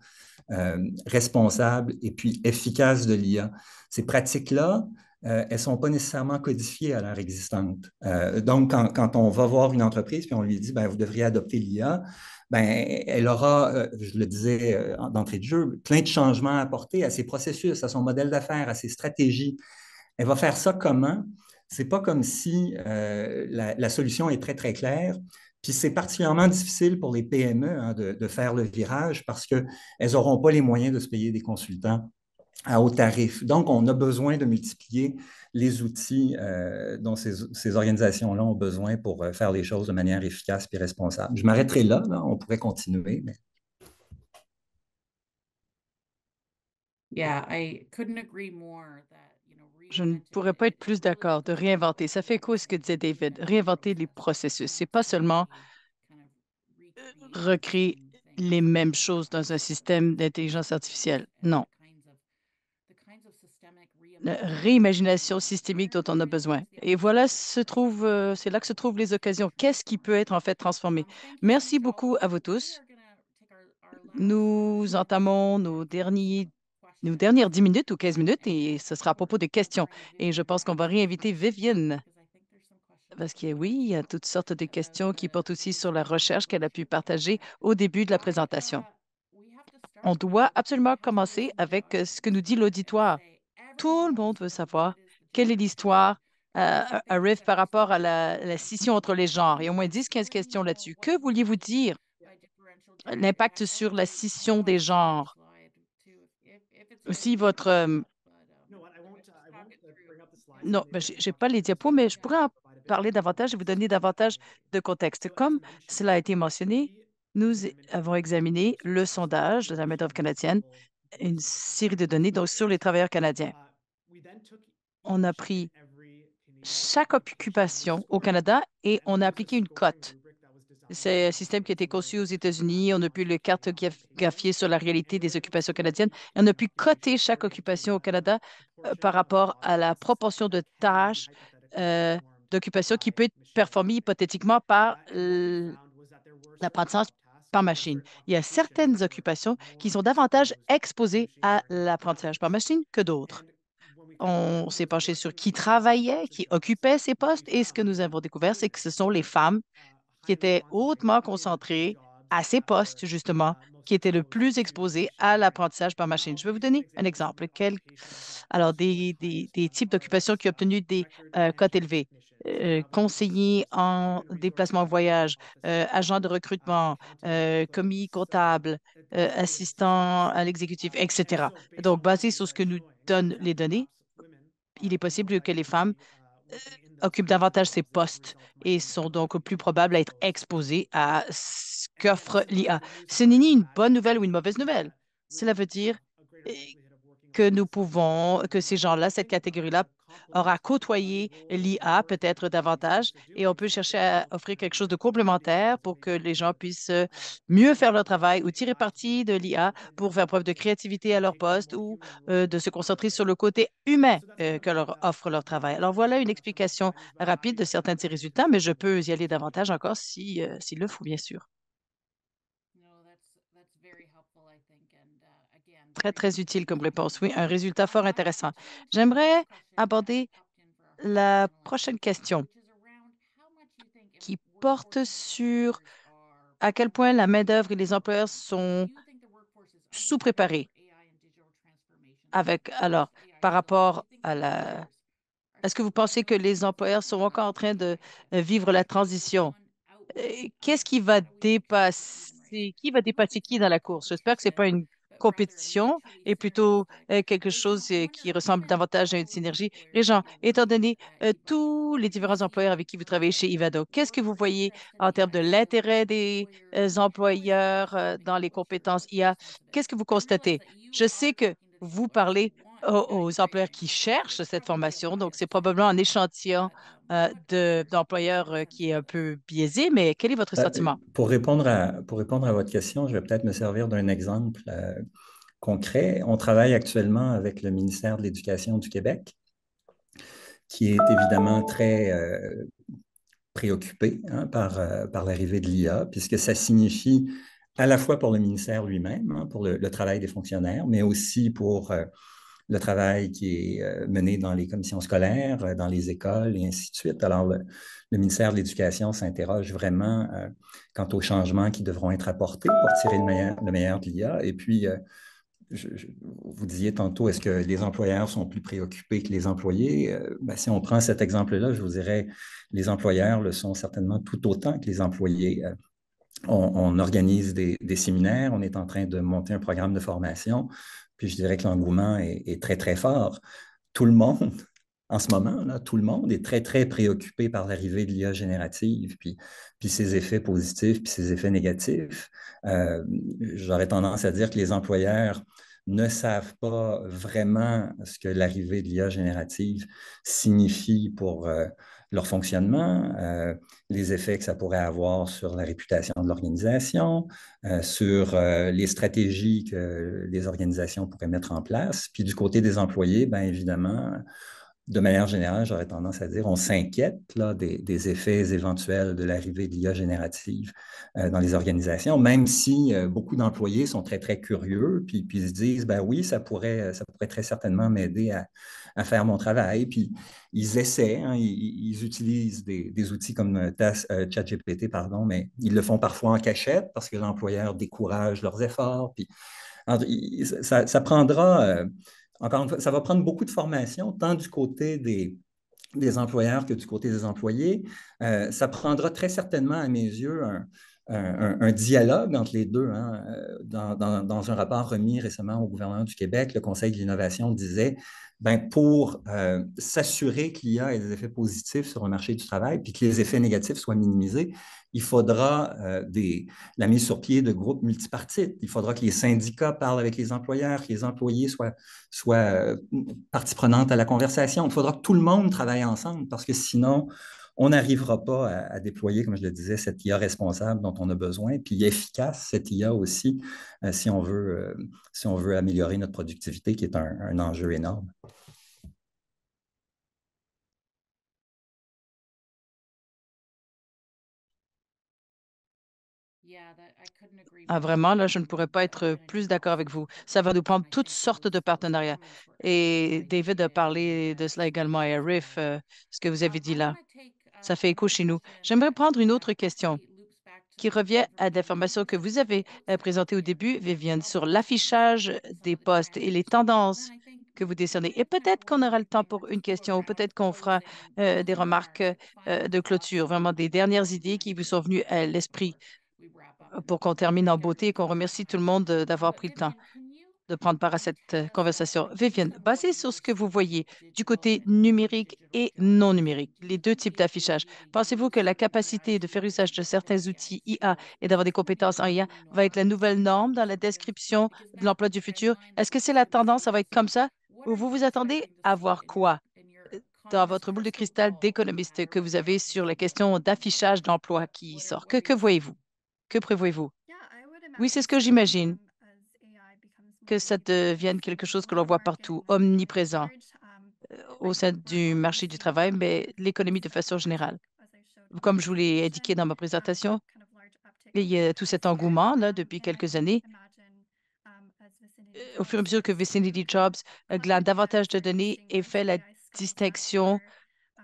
responsable et puis efficace de l'IA. Ces pratiques-là, elles ne sont pas nécessairement codifiées à l'heure existante. Donc, quand on va voir une entreprise et on lui dit, ben, vous devriez adopter l'IA, ben, elle aura, je le disais d'entrée de jeu, plein de changements à apporter à ses processus, à son modèle d'affaires, à ses stratégies. Elle va faire ça comment? C'est pas comme si la solution est très, très claire. Puis c'est particulièrement difficile pour les PME hein, de faire le virage parce qu'elles n'auront pas les moyens de se payer des consultants à haut tarif. Donc, on a besoin de multiplier les outils dont ces organisations-là ont besoin pour faire les choses de manière efficace et responsable. Je m'arrêterai là, on pourrait continuer. Mais... Yeah, I couldn't agree more that, Je ne pourrais pas être plus d'accord de réinventer. Ça fait quoi ce que disait David? Réinventer les processus. C'est pas seulement recréer les mêmes choses dans un système d'intelligence artificielle. Non. La réimagination systémique dont on a besoin. Et voilà, c'est là que se trouvent les occasions. Qu'est-ce qui peut être en fait transformé? Merci beaucoup à vous tous. Nous entamons nos dernières 10 minutes ou 15 minutes et ce sera à propos des questions. Et je pense qu'on va réinviter Vivienne. Parce que oui, il y a toutes sortes de questions qui portent aussi sur la recherche qu'elle a pu partager au début de la présentation. On doit absolument commencer avec ce que nous dit l'auditoire. Tout le monde veut savoir quelle est l'histoire à Rift par rapport à la scission entre les genres. Il y a au moins 10-15 questions là-dessus. Que vouliez-vous dire? L'impact sur la scission des genres. Aussi, votre... Non, ben, je n'ai pas les diapos, mais je pourrais en parler davantage et vous donner davantage de contexte. Comme cela a été mentionné, nous avons examiné le sondage de la main-d'œuvre canadienne, une série de données donc, sur les travailleurs canadiens. On a pris chaque occupation au Canada et on a appliqué une cote. C'est un système qui a été conçu aux États-Unis. On a pu le cartographier sur la réalité des occupations canadiennes. Et on a pu coter chaque occupation au Canada par rapport à la proportion de tâches d'occupation qui peut être performée hypothétiquement par l'apprentissage par machine. Il y a certaines occupations qui sont davantage exposées à l'apprentissage par machine que d'autres. On s'est penché sur qui travaillait, qui occupait ces postes, et ce que nous avons découvert, c'est que ce sont les femmes qui étaient hautement concentrées à ces postes, justement, qui étaient le plus exposés à l'apprentissage par machine. Je vais vous donner un exemple. Alors, des types d'occupations qui ont obtenu des cotes élevées. Conseiller en déplacement en voyage, agent de recrutement, commis comptable, assistant à l'exécutif, etc. Donc, basé sur ce que nous donnent les données, il est possible que les femmes occupent davantage ces postes et sont donc plus probables à être exposées à ce qu'offre l'IA. Ce n'est ni une bonne nouvelle ou une mauvaise nouvelle. Cela veut dire que ces gens-là, cette catégorie-là, aura côtoyé l'IA peut-être davantage et on peut chercher à offrir quelque chose de complémentaire pour que les gens puissent mieux faire leur travail ou tirer parti de l'IA pour faire preuve de créativité à leur poste ou de se concentrer sur le côté humain que leur offre leur travail. Alors voilà une explication rapide de certains de ces résultats, mais je peux y aller davantage encore s'il le faut, bien sûr. Très, très utile comme réponse. Oui, un résultat fort intéressant. J'aimerais aborder la prochaine question qui porte sur à quel point la main-d'œuvre et les employeurs sont sous-préparés alors, par rapport à la... Est-ce que vous pensez que les employeurs sont encore en train de vivre la transition? Qu'est-ce qui va dépasser? Qui va dépasser qui dans la course? J'espère que ce n'est pas une compétition et plutôt quelque chose qui ressemble davantage à une synergie. Régent, étant donné tous les différents employeurs avec qui vous travaillez chez Ivado, qu'est-ce que vous voyez en termes de l'intérêt des employeurs dans les compétences IA? Qu'est-ce que vous constatez? Je sais que vous parlez aux employeurs qui cherchent cette formation, donc c'est probablement un échantillon d'employeurs qui est un peu biaisé, mais quel est votre sentiment? Pour répondre à votre question, je vais peut-être me servir d'un exemple concret. On travaille actuellement avec le ministère de l'Éducation du Québec qui est évidemment très préoccupé hein, par l'arrivée de l'IA, puisque ça signifie à la fois pour le ministère lui-même, hein, pour le travail des fonctionnaires, mais aussi pour le travail qui est mené dans les commissions scolaires, dans les écoles et ainsi de suite. Alors, le ministère de l'Éducation s'interroge vraiment quant aux changements qui devront être apportés pour tirer le meilleur de l'IA. Et puis, vous disiez tantôt, est-ce que les employeurs sont plus préoccupés que les employés? Ben, si on prend cet exemple-là, je vous dirais, les employeurs le sont certainement tout autant que les employés. On organise des séminaires, on est en train de monter un programme de formation, puis je dirais que l'engouement est très, très fort. Tout le monde, en ce moment, là, tout le monde est très, très préoccupé par l'arrivée de l'IA générative, puis ses effets positifs, puis ses effets négatifs. J'aurais tendance à dire que les employeurs ne savent pas vraiment ce que l'arrivée de l'IA générative signifie pour leur fonctionnement, les effets que ça pourrait avoir sur la réputation de l'organisation, sur les stratégies que les organisations pourraient mettre en place. Puis du côté des employés, bien évidemment, de manière générale, j'aurais tendance à dire, on s'inquiète des effets éventuels de l'arrivée de l'IA générative dans les organisations, même si beaucoup d'employés sont très, très curieux, puis se disent, ben oui, ça pourrait très certainement m'aider à faire mon travail. Puis ils essaient, hein, ils utilisent des outils comme ChatGPT, pardon, mais ils le font parfois en cachette parce que l'employeur décourage leurs efforts. Puis, alors, ça prendra... encore une fois, ça va prendre beaucoup de formation, tant du côté des employeurs que du côté des employés. Ça prendra très certainement, à mes yeux, un dialogue entre les deux. Hein. Dans un rapport remis récemment au gouvernement du Québec, le Conseil de l'innovation disait, ben, pour s'assurer qu'il y a des effets positifs sur le marché du travail, puis que les effets négatifs soient minimisés, il faudra la mise sur pied de groupes multipartites. Il faudra que les syndicats parlent avec les employeurs, que les employés soient partie prenante à la conversation. Il faudra que tout le monde travaille ensemble parce que sinon, on n'arrivera pas à déployer, comme je le disais, cette IA responsable dont on a besoin, puis efficace, cette IA aussi, si on veut améliorer notre productivité, qui est un enjeu énorme. Ah, vraiment, là, je ne pourrais pas être plus d'accord avec vous. Ça va nous prendre toutes sortes de partenariats. Et David a parlé de cela également à Arif, ce que vous avez dit là. Ça fait écho chez nous. J'aimerais prendre une autre question qui revient à des informations que vous avez présentées au début, Viviane, sur l'affichage des postes et les tendances que vous décernez. Et peut-être qu'on aura le temps pour une question ou peut-être qu'on fera des remarques de clôture, vraiment des dernières idées qui vous sont venues à l'esprit pour qu'on termine en beauté et qu'on remercie tout le monde d'avoir pris le temps de prendre part à cette conversation. Viviane, basée sur ce que vous voyez du côté numérique et non numérique, les deux types d'affichage, pensez-vous que la capacité de faire usage de certains outils IA et d'avoir des compétences en IA va être la nouvelle norme dans la description de l'emploi du futur? Est-ce que c'est la tendance, ça va être comme ça? Ou vous vous attendez à voir quoi dans votre boule de cristal d'économiste que vous avez sur la question d'affichage d'emploi qui sort? Que voyez-vous? Que prévoyez-vous? Oui, c'est ce que j'imagine, que ça devienne quelque chose que l'on voit partout, omniprésent au sein du marché du travail, mais l'économie de façon générale. Comme je vous l'ai indiqué dans ma présentation, il y a tout cet engouement là, depuis quelques années. Au fur et à mesure que Vicinity Jobs glane davantage de données et fait la distinction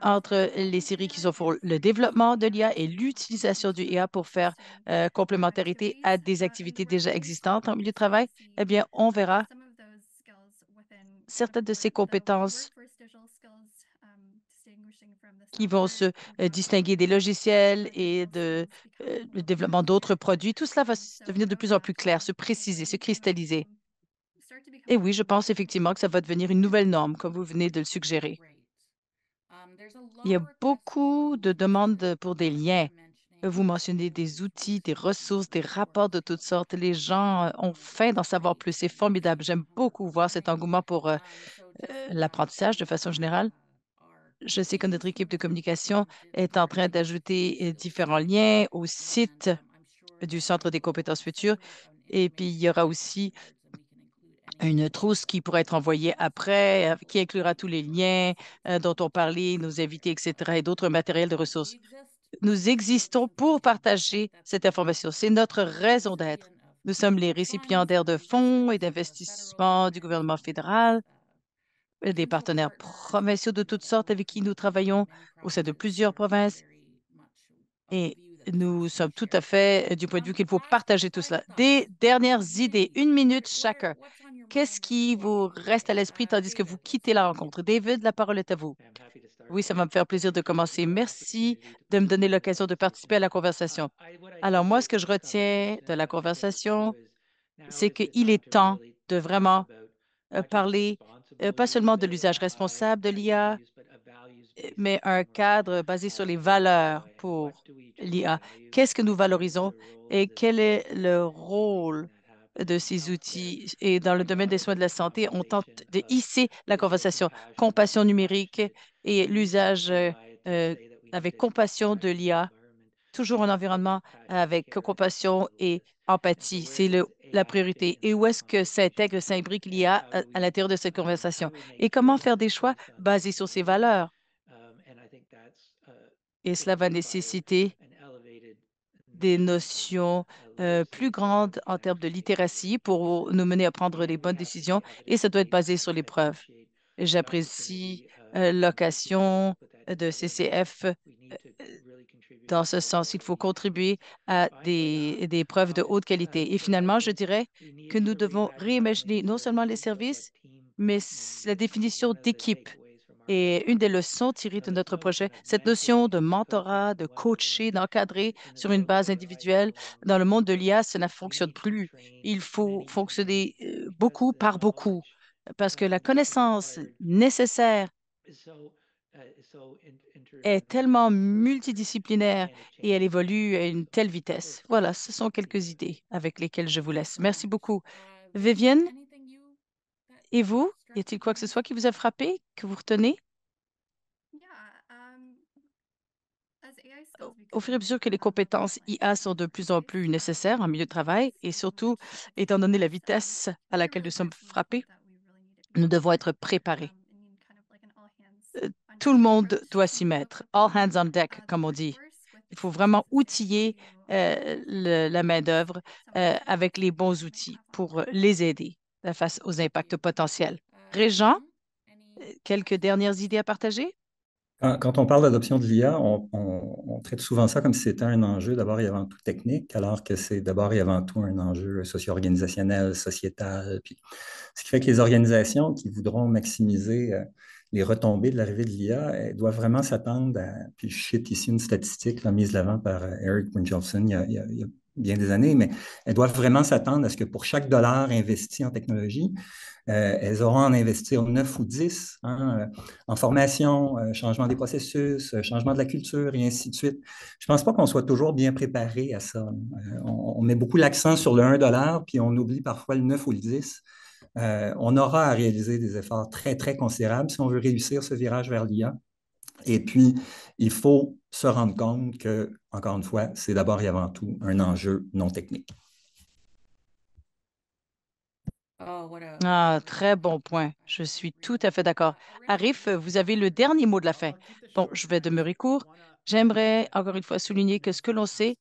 entre les séries qui sont pour le développement de l'IA et l'utilisation du IA pour faire complémentarité à des activités déjà existantes en milieu de travail, eh bien, on verra certaines de ces compétences qui vont se distinguer des logiciels et le développement d'autres produits. Tout cela va devenir de plus en plus clair, se préciser, se cristalliser. Et oui, je pense effectivement que ça va devenir une nouvelle norme, comme vous venez de le suggérer. Il y a beaucoup de demandes pour des liens. Vous mentionnez des outils, des ressources, des rapports de toutes sortes. Les gens ont faim d'en savoir plus. C'est formidable. J'aime beaucoup voir cet engouement pour l'apprentissage de façon générale. Je sais que notre équipe de communication est en train d'ajouter différents liens au site du Centre des compétences futures. Et puis, il y aura aussi une trousse qui pourrait être envoyée après, qui inclura tous les liens dont on parlait, nos invités, etc., et d'autres matériels de ressources. Nous existons pour partager cette information. C'est notre raison d'être. Nous sommes les récipiendaires de fonds et d'investissements du gouvernement fédéral, des partenaires provinciaux de toutes sortes avec qui nous travaillons au sein de plusieurs provinces. Et nous sommes tout à fait du point de vue qu'il faut partager tout cela. Des dernières idées, 1 minute chacun. Qu'est-ce qui vous reste à l'esprit tandis que vous quittez la rencontre? David, la parole est à vous. Oui, ça va me faire plaisir de commencer. Merci de me donner l'occasion de participer à la conversation. Alors, moi, ce que je retiens de la conversation, c'est qu'il est temps de vraiment parler pas seulement de l'usage responsable de l'IA, mais un cadre basé sur les valeurs pour l'IA. Qu'est-ce que nous valorisons et quel est le rôle de ces outils? Et dans le domaine des soins de la santé, on tente de hisser la conversation, compassion numérique et l'usage euh, avec compassion de l'IA, toujours un environnement avec compassion et empathie. C'est la priorité. Et où est-ce que s'imbrique l'IA à l'intérieur de cette conversation? Et comment faire des choix basés sur ces valeurs? Et cela va nécessiter des notions plus grandes en termes de littératie pour nous mener à prendre les bonnes décisions et ça doit être basé sur les preuves. J'apprécie l'occasion de CCF dans ce sens. Il faut contribuer à des preuves de haute qualité. Et finalement, je dirais que nous devons réimaginer non seulement les services, mais la définition d'équipe. Et une des leçons tirées de notre projet, cette notion de mentorat, de coacher, d'encadrer sur une base individuelle, dans le monde de l'IA, ça ne fonctionne plus. Il faut fonctionner beaucoup par beaucoup parce que la connaissance nécessaire est tellement multidisciplinaire et elle évolue à une telle vitesse. Voilà, ce sont quelques idées avec lesquelles je vous laisse. Merci beaucoup. Vivienne, et vous, y a-t-il quoi que ce soit qui vous a frappé, que vous retenez? Au fur et à mesure que les compétences IA sont de plus en plus nécessaires en milieu de travail et surtout, étant donné la vitesse à laquelle nous sommes frappés, nous devons être préparés. Tout le monde doit s'y mettre. All hands on deck, comme on dit. Il faut vraiment outiller la main-d'œuvre avec les bons outils pour les aider face aux impacts potentiels. Régent, quelques dernières idées à partager? Quand on parle d'adoption de l'IA, on traite souvent ça comme si c'était un enjeu d'abord et avant tout technique, alors que c'est d'abord et avant tout un enjeu socio-organisationnel, sociétal. Puis, ce qui fait que les organisations qui voudront maximiser les retombées de l'arrivée de l'IA, elles doivent vraiment s'attendre à, puis je cite ici une statistique mise de l'avant par Eric Brynjolfsson il y a bien des années, mais elles doivent vraiment s'attendre à ce que pour chaque dollar investi en technologie, elles auront à en investir 9 ou 10 en formation, changement des processus, changement de la culture et ainsi de suite. Je ne pense pas qu'on soit toujours bien préparé à ça. On met beaucoup l'accent sur le 1 $, puis on oublie parfois le 9 ou le 10. On aura à réaliser des efforts très, très considérables si on veut réussir ce virage vers l'IA. Et puis, il faut se rendre compte que, encore une fois, c'est d'abord et avant tout un enjeu non technique. Ah, très bon point. Je suis tout à fait d'accord. Arif, vous avez le dernier mot de la fin. Bon, je vais demeurer court. J'aimerais encore une fois souligner que ce que l'on sait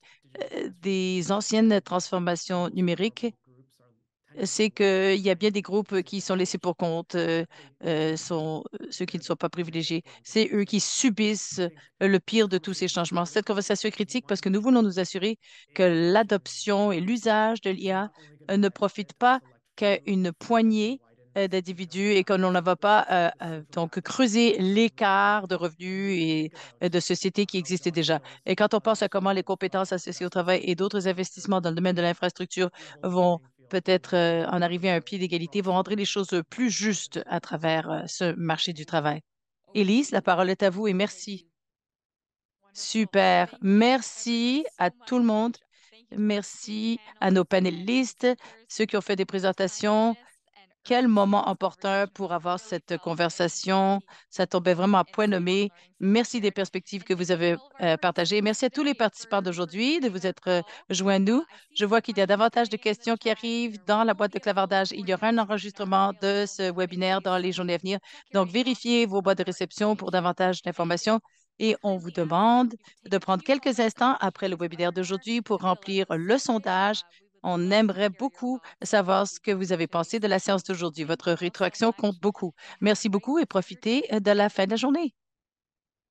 des anciennes transformations numériques, c'est qu'il y a bien des groupes qui sont laissés pour compte, sont ceux qui ne sont pas privilégiés. C'est eux qui subissent le pire de tous ces changements. Cette conversation est critique parce que nous voulons nous assurer que l'adoption et l'usage de l'IA ne profitent pas qu'à une poignée d'individus et que l'on ne va pas donc creuser l'écart de revenus et de sociétés qui existaient déjà. Et quand on pense à comment les compétences associées au travail et d'autres investissements dans le domaine de l'infrastructure vont peut-être en arriver à un pied d'égalité, vont rendre les choses plus justes à travers ce marché du travail. Élise, la parole est à vous et merci. Super. Merci à tout le monde. Merci à nos panélistes, ceux qui ont fait des présentations Quel moment opportun pour avoir cette conversation. Ça tombait vraiment à point nommé. Merci des perspectives que vous avez partagées. Merci à tous les participants d'aujourd'hui de vous être joints à nous. Je vois qu'il y a davantage de questions qui arrivent dans la boîte de clavardage. Il y aura un enregistrement de ce webinaire dans les journées à venir. Donc, vérifiez vos boîtes de réception pour davantage d'informations. Et on vous demande de prendre quelques instants après le webinaire d'aujourd'hui pour remplir le sondage. On aimerait beaucoup savoir ce que vous avez pensé de la séance d'aujourd'hui. Votre rétroaction compte beaucoup. Merci beaucoup et profitez de la fin de la journée.